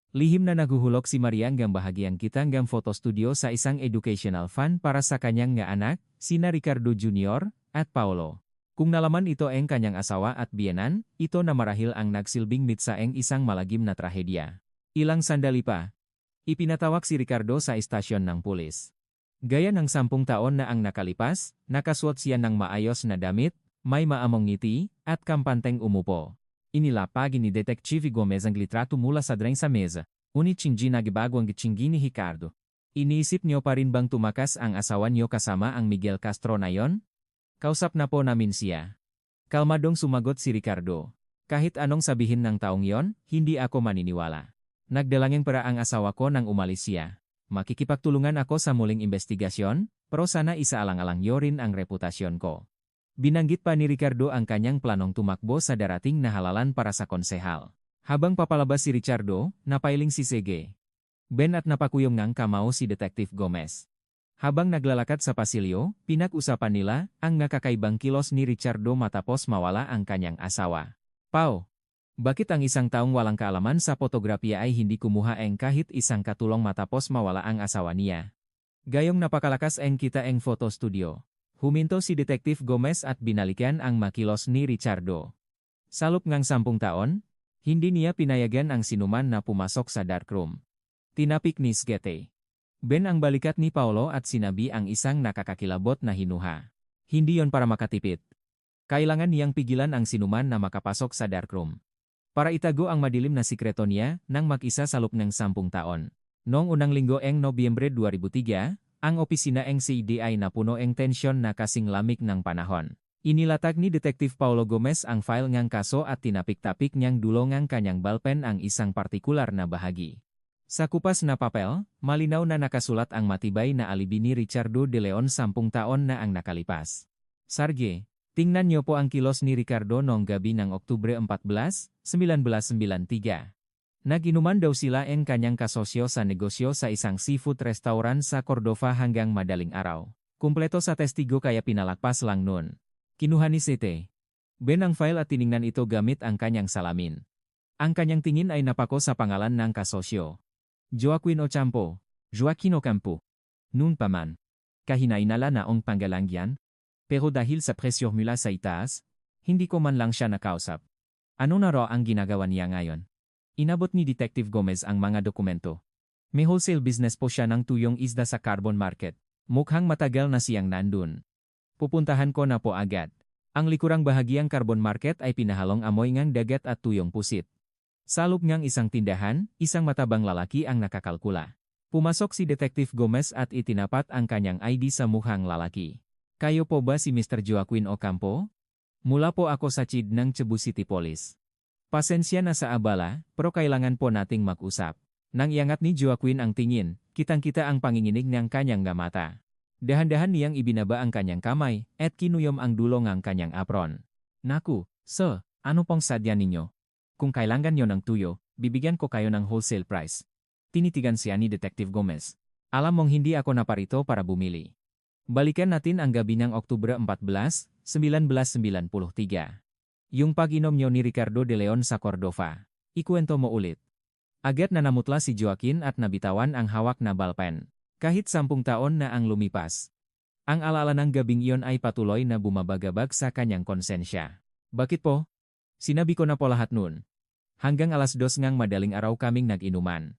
[SPEAKER 3] Lihim na naguhulog si Maria hanggang bahagiang kita hanggang photo studio sa isang educational fund para sa kanyang nga anak, sina Ricardo Jr. at Paolo. Kung nalaman ito ang kanyang asawa at biyenan, ito na marahil ang nagsilbing mitsa ang isang malagim na trahedya. Ilang sandali pa, ipinatawag si Ricardo sa istasyon ng pulis. Gaya ng 10 taon na ang nakalipas, nakasuot siya ng maayos na damit, may maamong ngiti, at kampanteng umupo. Inilapag ni Detective Gomez ang litrato mula sa drain sa mesa, unit hindi nagbago ang gitsinggi ni Ricardo. Iniisip niyo pa rin bang tumakas ang asawa niyo kasama ang Miguel Castro na yon? Kausap na po namin siya. Kalmadong sumagot si Ricardo. Kahit anong sabihin ng taong yon, hindi ako maniniwala. Nagdalangin para ang asawa ko nang umalis siya. Makikipagtulungan ako sa muling investigasyon, pero sana isaalang-alang niyo rin ang reputasyon ko. Binanggit pa ni Ricardo ang kanyang planong tumakbo sa darating na halalan para sa konsehal. Habang papalabas si Richardo, napailing si Sege. Ben at napakuyong ngang kamao si Detective Gomez. Habang naglalakad sa pasilyo, pinag-usapan nila ang nakakaibang kilos ni Richardo matapos mawala ang kanyang asawa. Pao, bakit ang isang taong walang kaalaman sa fotografiya ay hindi kumuha ang kahit isang katulong matapos mawala ang asawa niya? Gayong napakalakas ang kita ang photo studio. Huminto si Detective Gomez at binalikan ang makilos ni Richardo. Salop ngang 10 taon, hindi niya pinayagan ang sinuman na pumasok sa darkroom. Tinapik ni Sgete. Ben ang balikat ni Paolo at sinabi ang isang nakakakilabot na hinuha. Hindi yon para makatipid. Kailangan niyang pigilan ang sinuman na makapasok sa darkroom. Para itago ang madilim na sikreto niya nang mag-isa sa loob ng 10 taon. Noong unang linggo eng Nobyembre 2003, ang opisina eng CIDI na puno eng tensyon na kasing lamig ng panahon. Inilatag ni Detective Paulo Gomez ang file ngang kaso at tinapik-tapik niyang dulo ngang kanyang ballpen ang isang partikular na bahagi. Sa kupas na papel, malinaw na nakasulat ang matibay na alibi ni Richardo de Leon 10 taon na ang nakalipas. Sarge, tingnan niyo po ang kilos ni Ricardo noong gabi ng Oktubre 14, 1993. Nag-inuman daw sila ang kanyang kasosyo sa negosyo sa isang seafood restaurant sa Cordova hanggang madaling araw. Kumpleto sa testigo kaya pinalakpas lang nun. Kinuha ni Sete. Ben ang file at tiningnan ito gamit ang kanyang salamin. Ang kanyang tingin ay napako sa pangalan ng kasosyo. Joaquin Ocampo. Joaquin Ocampo. Noon pa man. Kahinainala na ang panggalangyan. Pero dahil sa pressure mula sa itaas, hindi ko man lang siya nakausap. Ano na raw ang ginagawa niya ngayon? Inabot ni Detective Gomez ang mga dokumento. May wholesale business po siya ng tuyong isda sa carbon market. Mukhang matagal na siyang nandun. Pupuntahan ko na po agad. Ang likurang bahagiang carbon market ay pinahalong amoy ngang dagat at tuyong pusit. Sa loob ngang isang tindahan, isang matabang lalaki ang nakakalkula. Pumasok si Detective Gomez at itinapat ang kanyang ID sa mukhang lalaki. Kayo po ba si Mr. Joaquin Ocampo? Mula po ako sa CID ng Cebu City Police. Pasensya na sa abala, pero kailangan po nating mag-usap. Nang iangat ni Joaquin ang tingin, kitang-kita ang panginginig ng kanyang mata. Dahan-dahan niyang ibinaba ang kanyang kamay, at kinuyom ang dulo ng kanyang apron. Naku, sir, ano pong sadya ninyo? Kung kailangan nyo ng tuyo, bibigyan ko kayo ng wholesale price. Tinitigan siya ni Detective Gomez. Alam mong hindi ako naparito para bumili. Balikan natin ang gabi ng Oktubre 14, 1993. Yung pag-inom nyo ni Ricardo de Leon sa Cordova. Ikuwento mo ulit. Agad na namutla si Joaquin at nabitawan ang hawak na ballpen. Kahit 10 taon na ang lumipas. Ang alaala ng gabing iyon ay patuloy na bumabagabag sa kanyang konsensya. Bakit po? Sinabi ko na po lahat nun. Hanggang alas 2 ngang madaling araw kaming nag-inuman.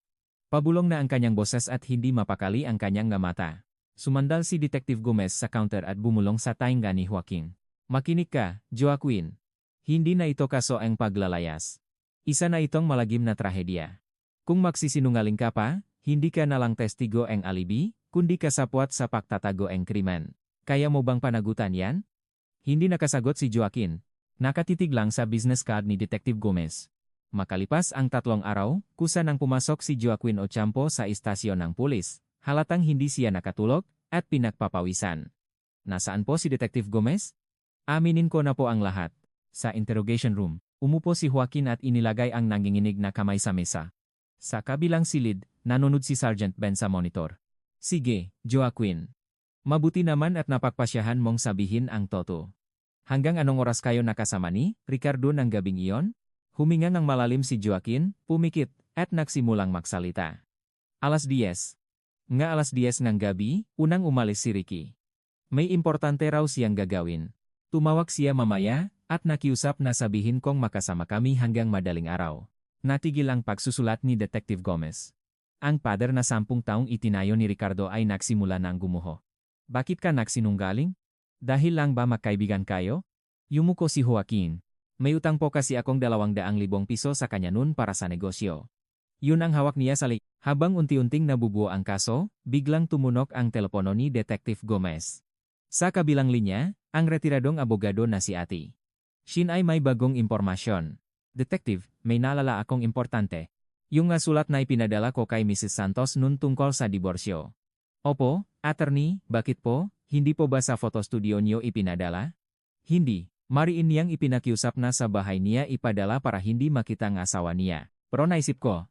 [SPEAKER 3] Pabulong na ang kanyang boses at hindi mapakali ang kanyang mata. Sumandal si Detective Gomez sa counter at bumulong sa tainga ni Joaquin. Makinig ka, Joaquin. Hindi na ito kaso ang paglalayas. Isa na itong malagim na trahedya. Kung magsisinungaling ka pa, hindi ka na lang testigo ang alibi, kundi kasapwat sa pagtatago ang krimen. Kaya mo bang panagutan yan? Hindi nakasagot si Joaquin. Nakatitig lang sa business card ni Detective Gomez. Makalipas ang 3 araw, kusa nang pumasok si Joaquin Ocampo sa istasyon ng pulis. Halatang hindi siya nakatulog at pinagpapawisan. Nasaan po si Detective Gomez? Aminin ko na po ang lahat. Sa interrogation room, umupo si Joaquin at inilagay ang nanginginig na kamay sa mesa. Sa kabilang silid, nanonood si Sergeant Ben sa monitor. Sige, Joaquin. Mabuti naman at napagpasyahan mong sabihin ang totoo. Hanggang anong oras kayo nakasama ni Ricardo ng gabing iyon? Huminga ng malalim si Joaquin, pumikit, at nagsimulang magsalita. Alas 10. Nga alas 10 ng gabi, unang umalis si Ricky. May importante raw siyang gagawin. Tumawag siya mamaya, at nakiusap na sabihin kong makasama kami hanggang madaling araw. Natigil ang pagsusulat ni Detective Gomez. Ang pader na 10 taong itinayo ni Ricardo ay nagsimula ng gumuho. Bakit ka nagsinunggaling? Dahil lang ba magkaibigan kayo? Yumuko si Joaquin. May utang po kasi akong 200,000 piso sa kanya nun para sa negosyo. Yun ang hawak niya sa Habang unti-unting nabubuo ang kaso, biglang tumunok ang telepono ni Detective Gomez. Sa kabilang linya, ang retiradong abogado na si Ati. Shin ay may bagong impormasyon. Detective, may naalala akong importante. Yung nga sulat na ipinadala ko kay Mrs. Santos nun tungkol sa diborsyo. Opo, attorney, bakit po? Hindi po ba sa photo studio niyo ipinadala? Hindi, mariin niyang ipinakiusap na sa bahay niya ipadala para hindi makita ang asawa niya. Pero naisip ko,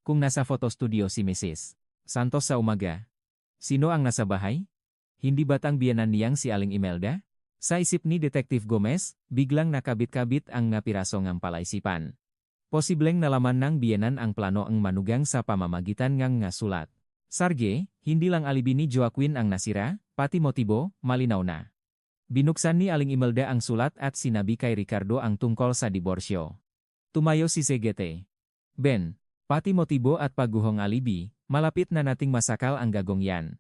[SPEAKER 3] kung nasa photo studio si Mrs. Santos sa umaga, sino ang nasa bahay? Hindi batang biyanan niyang si Aling Imelda? Sa isip ni Detective Gomez, biglang nakabit-kabit ang napiraso ng palaisipan. Posibleng nalaman ng biyanan ang plano ang manugang sa pamamagitan ng nga sulat. Sarge, hindi lang alibi ni Joaquin ang nasira, pati motibo, malinaw na. Binuksan ni Aling Imelda ang sulat at sinabi kay Ricardo ang tungkol sa diborsyo. Tumayo si Segete. Ben, pati motibo at pagguhong alibi, malapit na nating masakal ang gagong yan.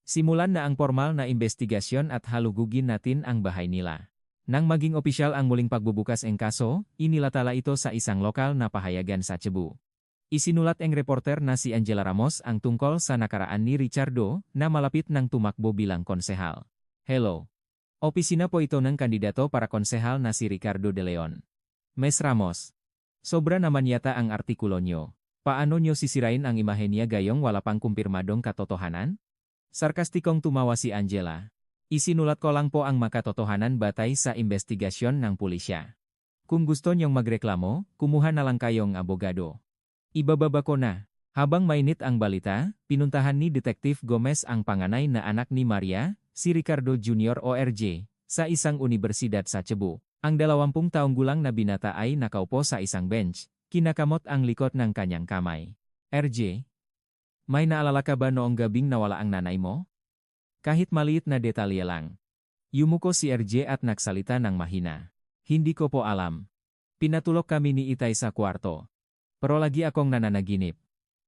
[SPEAKER 3] Simulan na ang formal na investigasyon at halugugin natin ang bahay nila. Nang maging opisyal ang muling pagbubukas ng kaso, inilatala ito sa isang lokal na pahayagan sa Cebu. Isinulat ang reporter na si Angela Ramos ang tungkol sa nakaraan ni Richardo na malapit nang tumakbo bilang konsehal. Hello. Opisina po ito ng kandidato para konsehal na si Ricardo de Leon. Ms. Ramos. Sobra naman yata ang artikulo nyo. Paano nyo sisirain ang imahe niya gayong wala pang kumpirmadong katotohanan? Sarkastikong tumawa si Angela. Isinulat ko lang po ang makatotohanan batay sa investigasyon ng pulisya. Kung gusto niyong magreklamo, kumuha na lang kayong abogado. Ibababa ko na. Habang mainit ang balita, pinuntahan ni Detective Gomez ang panganay na anak ni Maria, si Ricardo Jr. o RJ, sa isang universidad sa Cebu. Ang 20 taong gulang na binata ay nakaupo sa isang bench, kinakamot ang likod ng kanyang kamay. RJ, may naalala ka ba noong gabing nawala ang nanay mo? Kahit maliit na detalye lang. Yumuko si RJ at nagsalita ng mahina. Hindi ko po alam. Pinatulog kami ni Itay sa kwarto. Pero lagi akong nananaginip.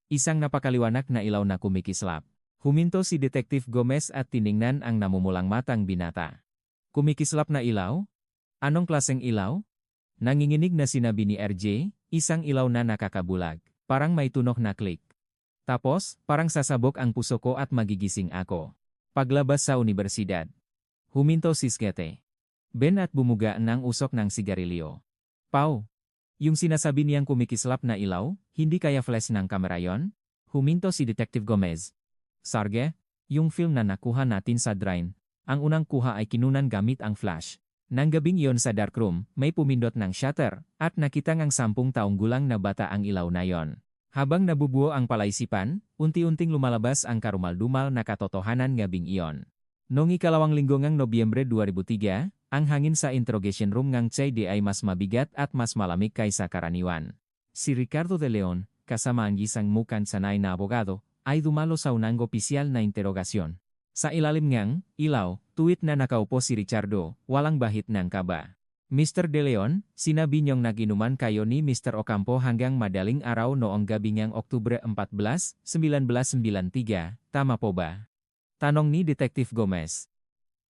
[SPEAKER 3] Isang napakaliwanag na ilaw na kumikislap. Huminto si Detective Gomez at tiningnan ang namumulang matang binata. Kumikislap na ilaw? Anong klaseng ilaw? Nanginginig na sinabi ni RJ, isang ilaw na nakakabulag. Parang may tunog na click. Tapos, parang sasabog ang puso ko at magigising ako. Paglabas sa universidad. Huminto si Skete. Ben at bumuga ng usok ng sigarilyo. Pau! Yung sinasabi niyang kumikislap na ilaw, hindi kaya flash ng kamera yon? Huminto si Detective Gomez. Sarge, yung film na nakuha natin sa drone, ang unang kuha ay kinunan gamit ang flash. Nang gabing iyon sa darkroom, may pumindot ng shutter, at nakita ngang 10 taong gulang na bata ang ilaw na yon. Habang nabubuo ang palaisipan, unti-unting lumalabas ang karumal-dumal na katotohanan gabing iyon. Noong ikalawang linggo ng Nobyembre 2003, ang hangin sa interrogation room ng CID ay mas mabigat at mas malamig kaysa karaniwan. Si Ricardo de Leon, kasama ang isang mukhang sanay na abogado, ay dumalo sa unang opisyal na interogasyon. Sa ilalim ngang ilaw, tuwit na nakaupo si Richardo, walang bahit ng kaba. Mr. De Leon, sinabi niyong nag-inuman kayo ni Mr. Ocampo hanggang madaling araw noong gabi ngang Oktubre 14, 1993, tama po ba? Tanong ni Detective Gomez.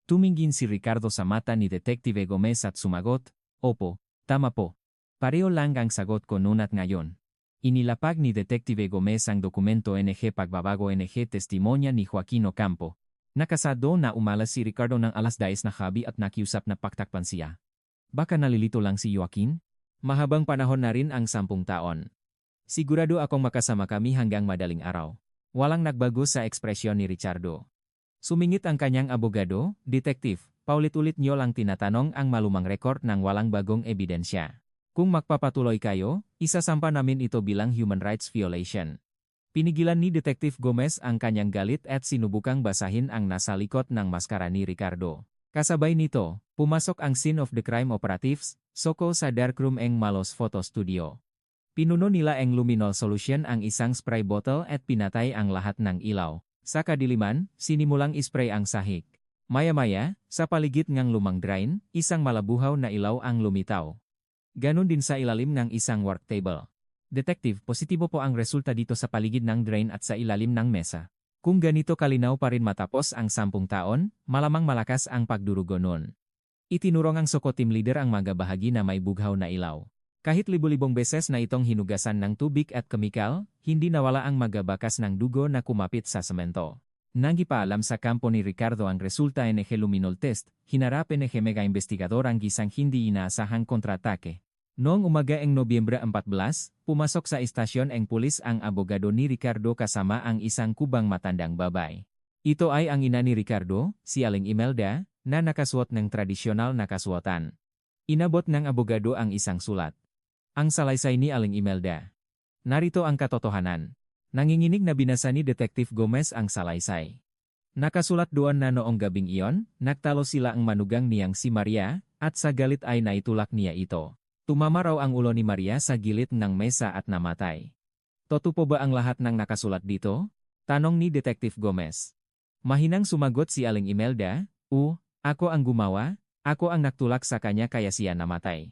[SPEAKER 3] Tumingin si Ricardo sa mata ni Detective Gomez at sumagot, Opo, tama po. Pareho lang ang sagot ko noon at ngayon. Inilapag ni Detective Gomez ang dokumento NG Pagbabago NG Testimonya ni Joaquin Ocampo. Nakasado na umalas si Ricardo ng alas 10 na gabi at nakiusap na pagtakpan siya. Baka nalilito lang si Joaquin? Mahabang panahon na rin ang 10 taon. Sigurado akong makasama kami hanggang madaling araw. Walang nagbago sa ekspresyon ni Richardo. Sumingit ang kanyang abogado, Detective, paulit-ulit niyo lang tinatanong ang malumang rekord ng walang bagong ebidensya. Kung magpapatuloy kayo, isasampa namin ito bilang human rights violation. Pinigilan ni Detective Gomez ang kanyang galit at sinubukang basahin ang nasa likod ng maskara ni Ricardo. Kasabay nito, pumasok ang scene of the crime operatives, soko sa darkroom ng Malos Photo Studio. Pinuno nila ang luminol solution ang isang spray bottle at pinatay ang lahat ng ilaw. Sa kadiliman, sinimulang ispray ang sahig. Maya-maya, sa paligid ng lumang drain, isang malabuhaw na ilaw ang lumitaw. Ganon din sa ilalim ng isang work table. Detective, positibo po ang resulta dito sa paligid ng drain at sa ilalim ng mesa. Kung ganito kalinaw pa rin matapos ang 10 taon, malamang malakas ang pagdurugo nun. Itinurong ang Soko team leader ang mga bahagi na may bughaw na ilaw. Kahit libo-libong beses na itong hinugasan ng tubig at kemikal, hindi nawala ang magabakas ng dugo na kumapit sa semento. Nang ipaalam sa kampo ni Ricardo ang resulta NG luminol test, hinarap NG mega investigador ang gisang hindi inaasahang kontratake. Noong umaga ng Nobyembre 14, pumasok sa istasyon ng pulis ang abogado ni Ricardo kasama ang isang kubang matandang babay. Ito ay ang ina ni Ricardo, si Aling Imelda, na nakasuot ng tradisyonal na kasuotan. Inabot ng abogado ang isang sulat. Ang salaysay ni Aling Imelda. Narito ang katotohanan. Nanginginig na binasa ni Detective Gomez ang salaysay. Nakasulat doon na noong gabing iyon, nagtalo sila ang manugang niyang si Maria, at sa galit ay naitulak niya ito. Tumama raw ang ulo ni Maria sa gilid ng mesa at namatay. Totoo po ba ang lahat ng nakasulat dito? Tanong ni Detective Gomez. Mahinang sumagot si Aling Imelda, ako ang gumawa, ako ang nagtulak sa kanya kaya siya namatay.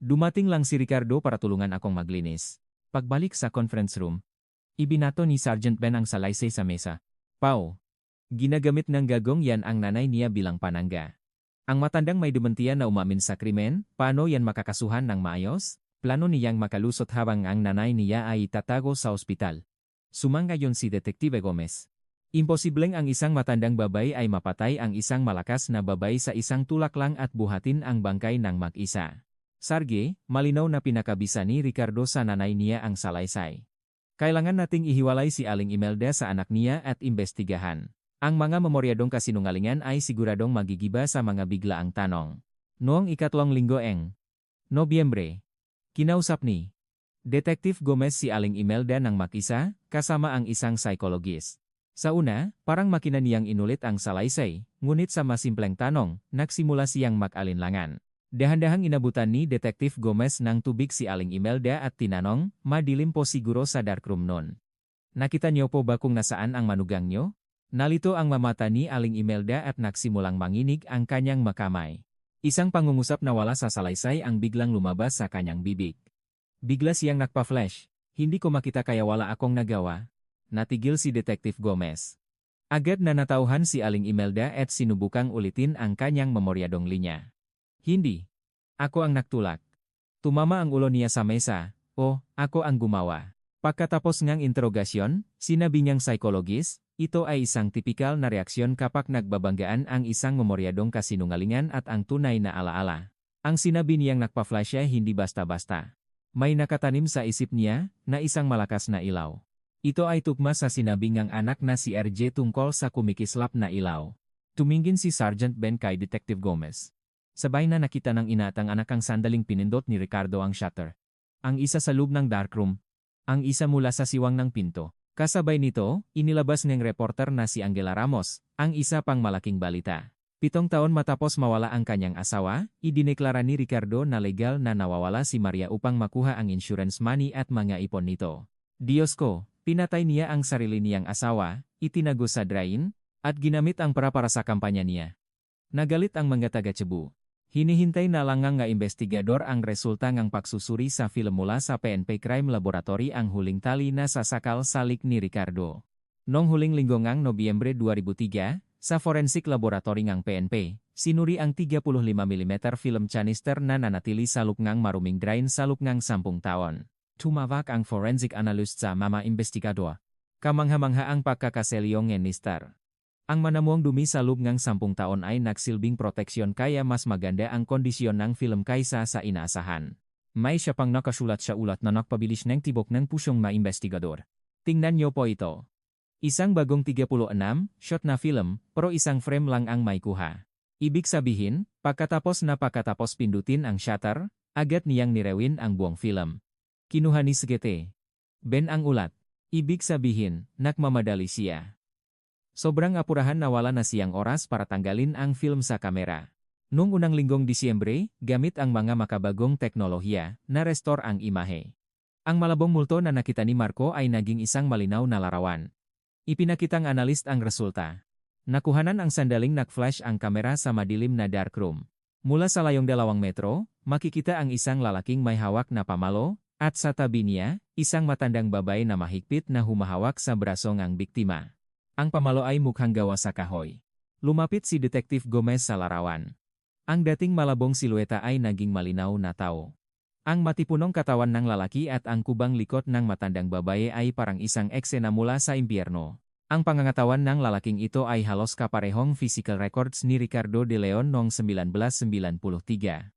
[SPEAKER 3] Dumating lang si Ricardo para tulungan akong maglinis. Pagbalik sa conference room, ibinato ni Sergeant Ben ang salaysay sa mesa. Pau. Ginagamit ng gagong yan ang nanay niya bilang panangga. Ang matandang may dementiya na umamin sa krimen, paano yan makakasuhan ng maayos? Plano niyang makalusot habang ang nanay niya ay itatago sa ospital. Sumangayon si Detective Gomez. Imposibleng ang isang matandang babay ay mapatay ang isang malakas na babay sa isang tulak lang at buhatin ang bangkay ng mag-isa. Sarge, malinaw na pinakabisa ni Ricardo sa nanay niya ang salaysay. Kailangan nating ihiwalay si Aling Imelda sa anak niya at imbestigahan. Ang mga memoryadong kasinungalingan ay siguradong magigiba sa mga biglaang tanong. Noong ikatlong linggo ng Nobyembre, kinausap ni Detective Gomez si Aling Imelda ng mag-isa, kasama ang isang psychologist. Sa una, parang makina niyang inulit ang salaysay, ngunit sa masimpleng tanong, nagsimula siyang mag-alinlangan. Dahan-dahang inabutan ni Detective Gomez ng tubig si Aling Imelda at tinanong, madilim po siguro sa darkroom nun. Nakita niyo po ba kung nasaan ang manugang niyo? Nalito ang mamata ni Aling Imelda at nagsimulang manginig ang kanyang makamay. Isang pangungusap na wala sa salaysay ang biglang lumabas sa kanyang bibig. Bigla siyang nagpa-flash. Hindi ko makita kaya wala akong nagawa. Natigil si Detective Gomez. Agad na natauhan si Aling Imelda at sinubukang ulitin ang kanyang memoryadong linya. Hindi. Ako ang nagtulak. Tumama ang ulo niya sa mesa. Ako ang gumawa. Pagkatapos ngang interogasyon, sinabi niyang psychologist, Ito ay isang tipikal na reaksyon kapag nagbabanggaan ang isang memoryadong kasinungalingan at ang tunay na alaala. Ang sinabi niyang nagpa-flash siya hindi basta-basta. May nakatanim sa isip niya na isang malakas na ilaw. Ito ay tugma sa sinabi ngang anak na si RJ tungkol sa kumikislap na ilaw. Tumingin si Sergeant Ben kay Detective Gomez. Sabay na nakita ng ina at ang anak ang sandaling pinindot ni Ricardo ang shutter. Ang isa sa loob ng darkroom. Ang isa mula sa siwang ng pinto. Kasabay nito, inilabas ng reporter na si Angela Ramos, ang isa pang malaking balita. 7 taon matapos mawala ang kanyang asawa, idineklara ni Ricardo na legal na nawawala si Maria upang makuha ang insurance money at mga ipon nito. Diyos ko, pinatay niya ang sarili niyang asawa, itinago sa drain, at ginamit ang pera para sa kampanya niya. Nagalit ang mga taga-Cebu. Hinihintay na lang nga investigador ang resulta ng pagsusuri sa film mula sa PNP Crime Laboratory ang huling tali na sasakal salik ni Ricardo. Noong huling linggo ngang Nobyembre 2003, sa Forensic Laboratory ng PNP, sinuri ang 35mm film canister na nanatili sa lukngang maruming drain sa lukngang 10 taon. Tumawag ang forensic analyst sa mga investigador. Kamangha-mangha ang pagkakaselyong ni Star. Ang manamuang dumi sa loob ng 10 taon ay nagsilbing proteksyon kaya mas maganda ang kondisyon ng film kaysa sa inaasahan. May siya pang nakasulat sa ulat na nakpabilis ng tibok ng pusyong investigador. Tingnan niyo po ito. Isang bagong 36-shot na film, pero isang frame lang ang may kuha. Ibig sabihin, pagkatapos pindutin ang shutter, agad niyang nirewin ang buong film. Kinuha ni Sgete. Ben ang ulat. Ibig sabihin, nakmamadali siya. Sobrang apurahan na wala na siyang oras para tanggalin ang film sa kamera. Noong unang linggong Disyembre, gamit ang mga makabagong teknolohiya, na-restore ang imahe. Ang malabong multo na nakita ni Marco ay naging isang malinaw na larawan. Ipinakitang analyst ang resulta. Nakuhanan ang sandaling nag-flash ang kamera sa madilim na darkroom. Mula sa layong 2 metro, makikita ang isang lalaking may hawak na pamalo, at sa tabi niya, isang matandang babae na mahigpit na humahawak sa braso ng biktima. Ang pamalo ay mukhang gawa sa kahoy. Lumapit si Detective Gomez sa larawan. Ang dating malabong silueta ay naging malinaw na tao. Ang matipunong katawan ng lalaki at ang kubang likod ng matandang babae ay parang isang eksena mula sa impyerno. Ang pangangatawan ng lalaking ito ay halos kaparehong physical records ni Ricardo de Leon noong 1993.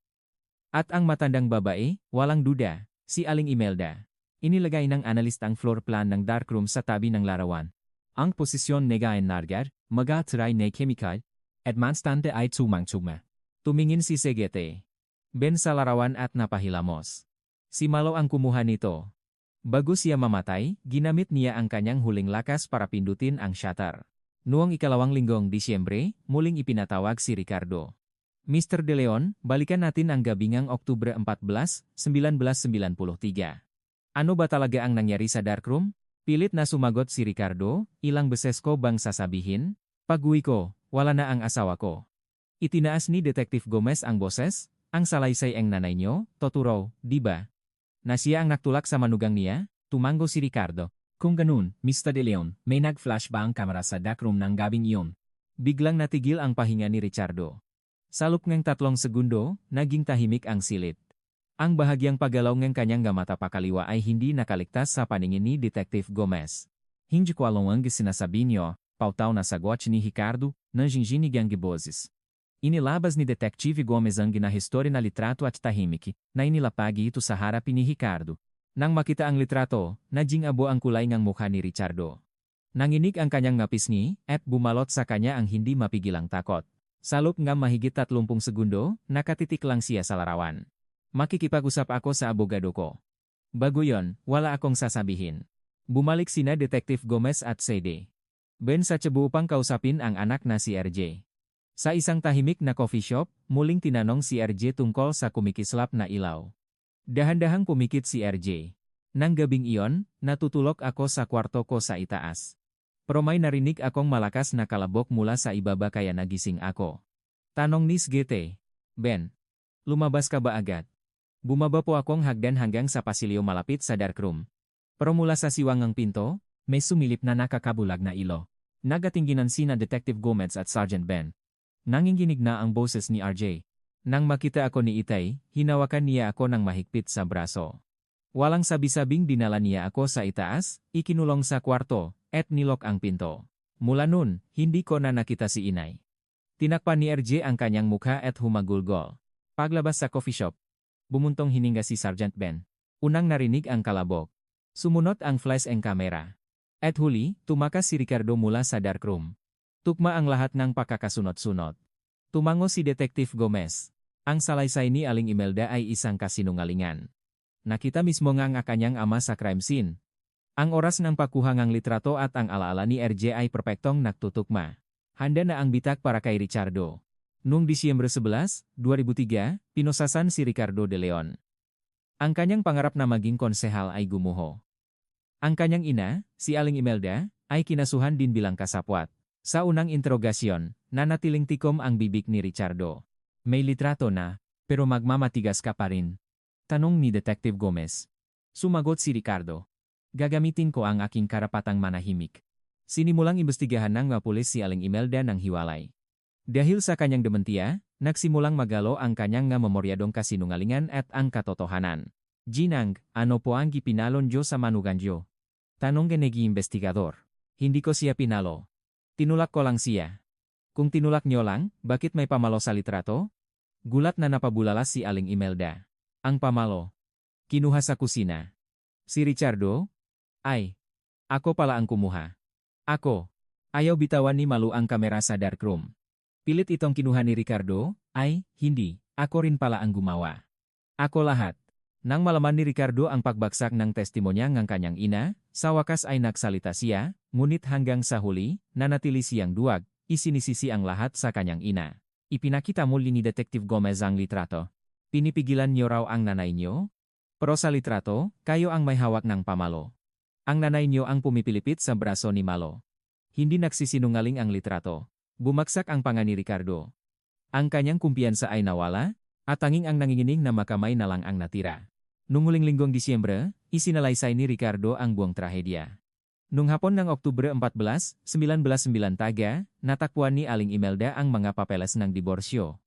[SPEAKER 3] At ang matandang babae, walang duda, si Aling Imelda. Inilagay ng analyst ang floor plan ng darkroom sa tabi ng larawan. Ang posisyon nega ay nargar, magatry na chemical, at manstante ay tumang-tuma. Tumingin si Segete. Ben sa larawan at napahilamos. Si Malo ang kumuha nito. Bago siya mamatay, ginamit niya ang kanyang huling lakas para pindutin ang shutter. Noong 2 linggong Disyembre, muling ipinatawag si Ricardo. Mr. De Leon, balikan natin ang gabi ng Oktubre 14, 1993. Ano ba talaga ang nangyari sa darkroom? Pilit na sumagot si Ricardo, ilang beses ko bang sasabihin? Pag-uwi ko, wala na ang asawa ko. Itinaas ni Detective Gomez ang boses, ang salaysay ang nanay niyo, Totoro, di ba? Na siya ang naktulak sa manugang niya, tumango si Ricardo.
[SPEAKER 4] Kung ganun, Mr. De Leon, may nag-flash ba ang kamera sa darkroom ng gabing iyon?
[SPEAKER 3] Biglang natigil ang pahinga ni Richardo. Sa loob ng 3 segundo, naging tahimik ang silid. Ang bahagyang paggalaw ng kanyang mata pakaliwa ay hindi nakaligtas sa paningin ni Detective Gomez.
[SPEAKER 4] Hindi ko alam ang sinasabi niyo, pautaw na sagot ni Ricardo, ng ginginig ang giboses. Inilabas ni Detective Gomez ang ginahistorya na litrato at tahimik, na inilapag ito sa harap ni Ricardo. Nang makita ang litrato, naging abo ang kulay ng mukha ni Richardo. Nanginig ang kanyang ngapisngi, at bumalot sa kanya ang hindi mapigilang takot. Sa loob ng mahigit 30 segundo, nakatitik lang siya sa larawan. Makikipag-usap ako sa abogado ko. Bago yon, wala akong sasabihin. Bumalik sina Detective Gomez at Sede. Ben sa Cebu upang kausapin ang anak na si RJ. Sa isang tahimik na coffee shop, muling tinanong si RJ tungkol sa kumikislap na ilaw. Dahan-dahang pumikit si RJ. Nang gabing iyon, natutulog ako sa kwarto ko sa itaas. Pero may narinig akong malakas na kalabok mula sa ibaba kaya nagising ako. Tanong ni Sgete. Ben, lumabas ka ba agad? Bumaba po akong hagdan hanggang sa pasilyo malapit sa darkroom. Pero mula sa siwangang pinto, may sumilip na nakakabulag na ilo.
[SPEAKER 3] Nagatingginan sina Detective Gomez at Sergeant Ben. Nanginginig na ang boses ni RJ. Nang makita ako ni Itay, hinawakan niya ako ng mahigpit sa braso. Walang sabi-sabing dinala niya ako sa itaas, ikinulong sa kwarto, at nilok ang pinto. Mula nun, hindi ko na nakita si inay. Tinakpan ni RJ ang kanyang mukha at humagulgol. Paglabas sa coffee shop, bumuntong hininga si Sergeant Ben. Unang narinig ang kalabog. Sumunod ang flash ng kamera. At huli, tumakas si Ricardo mula sa darkroom. Tukma ang lahat ng pakakasunod-sunod. Tumango si Detective Gomez. Ang salaysay ni Aling Imelda ay isang kasinungalingan. Nakita mismo nga ang kanyang ama sa crime scene. Ang oras ng pagkuha ng litrato at ang alaala ni RJ ay perpektong nagtutukma. Handa na ang bitak para kay Richardo. Noong Disyembre 11, 2003, pinosasan si Ricardo de Leon. Ang kanyang pangarap na maging konsehal ay gumuho. Ang kanyang ina, si Aling Imelda, ay kinasuhan din bilang kasapwat. Sa unang interogasyon, nanatiling tikom ang bibig ni Richardo. May litrato na, pero magmamatigas ka pa rin. Tanong ni Detective Gomez. Sumagot si Ricardo. Gagamitin ko ang aking karapatang manahimik. Sinimulang imbestigahan ng mga pulis si Aling Imelda ng hiwalay. Dahil sa kanyang dementiya, nagsimulang magalo ang kanyang nga memoryadong kasinungalingan at ang katotohanan. Ginang, ano po ang gipinalon Diyos sa manuganjo? Tanong genegi investigador. Hindi ko siya pinalo. Tinulak ko lang siya. Kung tinulak niyo lang, bakit may pamalo sa litrato? Gulat na napabulala si Aling Imelda. Ang pamalo. Kinuha sa kusina. Si Richardo? Ay. Ako pala ang kumuha. Ako. Ayaw bitawan ni Malu ang kamera sa darkroom. Pilit itong kinuha ni Ricardo. Ay, hindi. Ako rin pala ang gumawa. Ako lahat. Nang malaman ni Ricardo ang pagbagsak ng testimonya ng kanyang ina, sa wakas ay nagsalita siya, ngunit hanggang sa huli, nanatili siyang duwag, isinisisi ang lahat sa kanyang ina. Ipinakita muli ni Detective Gomez ang litrato. Pinipigilan niyo raw ang nanay niyo? Pero sa litrato, kayo ang may hawak ng pamalo. Ang nanay niyo ang pumipilipit sa braso ni Malo. Hindi nagsisinungaling ang litrato. Bumagsak ang panga ni Ricardo. Ang kanyang kumpiyansa ay nawala, at tanging ang nanginginig na makamay na lang ang natira. Nung huling linggong Disyembre, isinalaysay ni Ricardo ang buong trahedya. Nung hapon ng Oktubre 14, 1990, natakpuan ni Aling Imelda ang mga papeles ng diborsyo.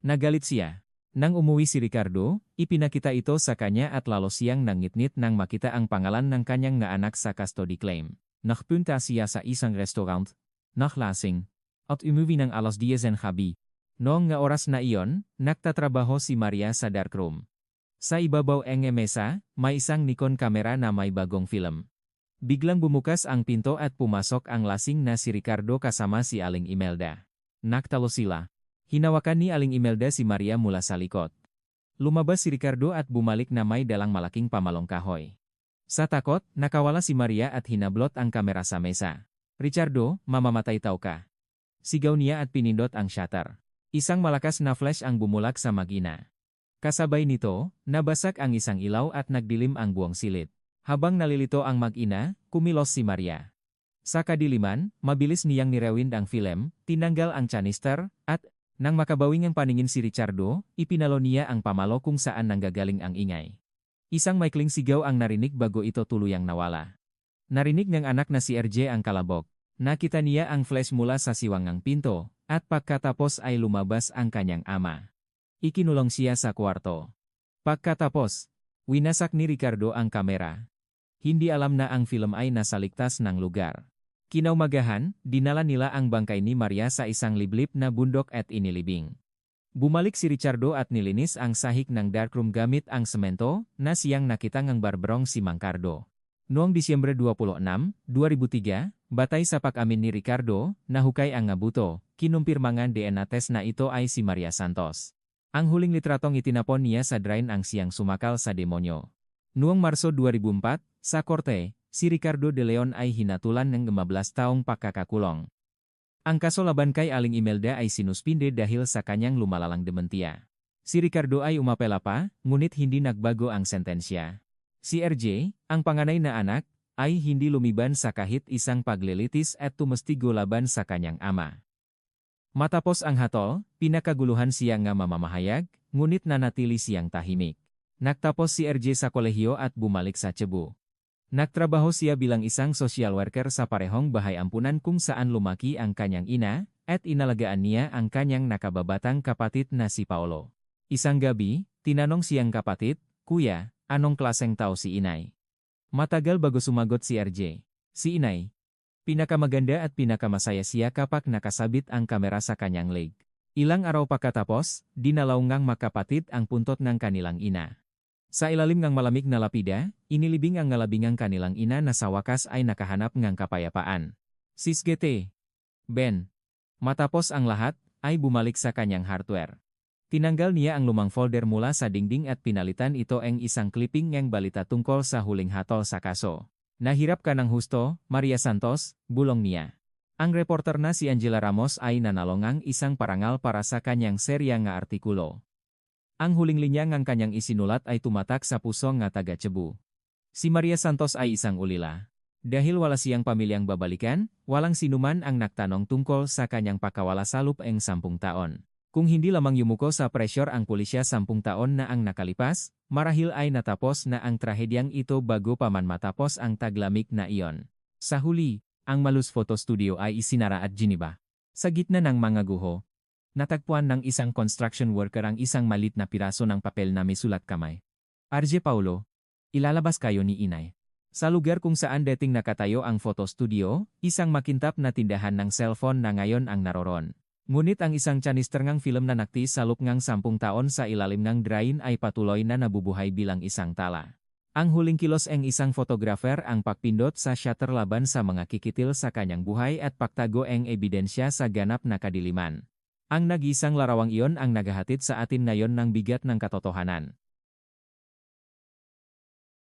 [SPEAKER 3] Nagalit siya. Nang umuwi si Ricardo, ipinakita ito sa kanya at lalo siyang nangitnit nang makita ang pangalan ng kanyang nga anak sa custody claim. Nagpunta siya sa isang restaurant, naklasing, at umuwi ng alas 10 ng gabi. Noong nga oras na iyon, nagtatrabaho si Maria sa darkroom. Sa ibabaw ng mesa, may isang Nikon camera na may bagong film. Biglang bumukas ang pinto at pumasok ang lasing na si Ricardo kasama si Aling Imelda. Nagtalo sila. Hinawakan ni Aling Imelda si Maria mula sa likod. Lumabas si Ricardo at bumalik na may dalang malaking pamalong kahoy. Sa takot, nakawala si Maria at hinablot ang kamera sa mesa. Richardo, mamamatay tao ka. Sigaw niya at pinindot ang shutter. Isang malakas na flash ang bumulak sa mag-ina. Kasabay nito, nabasak ang isang ilaw at nagdilim ang buong silid. Habang nalilito ang mag-ina, kumilos si Maria. Sa kadiliman, mabilis niyang nirewind ang film, tinanggal ang canister, at nang makabawing ang paningin si Richardo, ipinalo niya ang pamalo kung saan nanggagaling ang ingay. Isang maikling sigaw ang narinig bago ito tuluyang nawala. Narinig ng anak na si RJ ang kalabog. Nakita niya ang flash mula sa siwangang pinto, at pagkatapos ay lumabas ang kanyang ama. Ikinulong siya sa kwarto. Pagkatapos, winasak ni Ricardo ang kamera. Hindi alam na ang film ay nasa ligtas ng lugar. Kinaumagahan, dinala nila ang bangkay ni Maria sa isang liblib na bundok at inilibing. Bumalik si Richardo at nilinis ang sahig ng darkroom gamit ang semento na siyang nakita ng barbarong si Mangcardo. Noong Disyembre 26, 2003, batay sa pag-amin ni Ricardo, nahukay ang ngabuto, kinumpirmangan DNA test na ito ay si Maria Santos. Ang huling litratong itinapon niya sa drain ang siyang sumakal sa demonyo. Noong Marso 2004, sa korte, si Ricardo de Leon ay hinatulan ng 15 taong pagkakakulong. Ang kaso laban kay Aling Imelda ay sinuspinde dahil sa kanyang lumalalang dementiya. Si Ricardo ay umapela pa, ngunit hindi nagbago ang sentensya. Si RJ, ang panganay na anak, ay hindi lumiban sa kahit isang paglilitis at tumestigo laban sa kanyang ama. Matapos ang hatol, pinakaguluhan siya nga mamamahayag, ngunit nanatili siyang tahimik. Nagtapos si RJ sa kolehiyo at bumalik sa Cebu. Nagtrabaho siya bilang isang social worker sa parehong bahay ampunan kung saan lumaki ang kanyang ina, at inalagaan niya ang kanyang nakababatang kapatid na si Paolo. Isang gabi, tinanong siyang kapatid, "Kuya, anong klaseng tao si inay?" Matagal bago sumagot si RJ. Si inay. Pinakamaganda at pinakamasaya siya kapag nakasabit ang kamera sa kanyang leg. Ilang araw pagkatapos, dinalaw ngang magkapatid ang puntot ng kanilang ina. Sa ilalim ng malamig na lapida, inilibing ang ngalabingang kanilang ina na sa wakas ay nakahanap ng kapayapaan. Sisgete. Ben. Matapos ang lahat, ay bumalik sa kanyang hardware. Tinanggal niya ang lumang folder mula sa dingding at pinalitan ito ang isang clipping ng balita tungkol sa huling hatol sa kaso. Nahirap ka ng husto, Maria Santos, bulong niya. Ang reporter na si Angela Ramos ay nanalongang isang parangal para sa kanyang serya nga artikulo. Ang huling linya ng kanyang isinulat ay tumatak sa puso nga taga Cebu. Si Maria Santos ay isang ulila. Dahil wala siyang pamilyang babalikan, walang sinuman ang nagtanong tungkol sa kanyang pakawala sa loob ng 10 taon. Kung hindi lamang yumuko sa pressure ang pulisya 10 taon na ang nakalipas, marahil ay natapos na ang trahedyang ito bago pa man matapos ang taglamig na iyon. Sa huli, ang Malus Photo Studio ay isinara at Geneva. Sa gitna ng mga guho, natagpuan ng isang construction worker ang isang malit na piraso ng papel na may sulat kamay. RJ Paulo, ilalabas kayo ni Inay. Sa lugar kung saan dating nakatayo ang photo studio, isang makintab na tindahan ng cellphone na ngayon ang naroron. Ngunit ang isang Chinese ngang film na nakti sa loob ng 10 taon sa ilalim ng drain ay patuloy na nabubuhay bilang isang tala. Ang huling kilos ng isang photographer ang pagpindot sa shutter laban sa mga kikitil sa kanyang buhay at pagtago ng ebidensya sa ganap na kadiliman. Ang nag-isang larawang iyon ang naghahatid sa atin ngayon ng bigat ng katotohanan.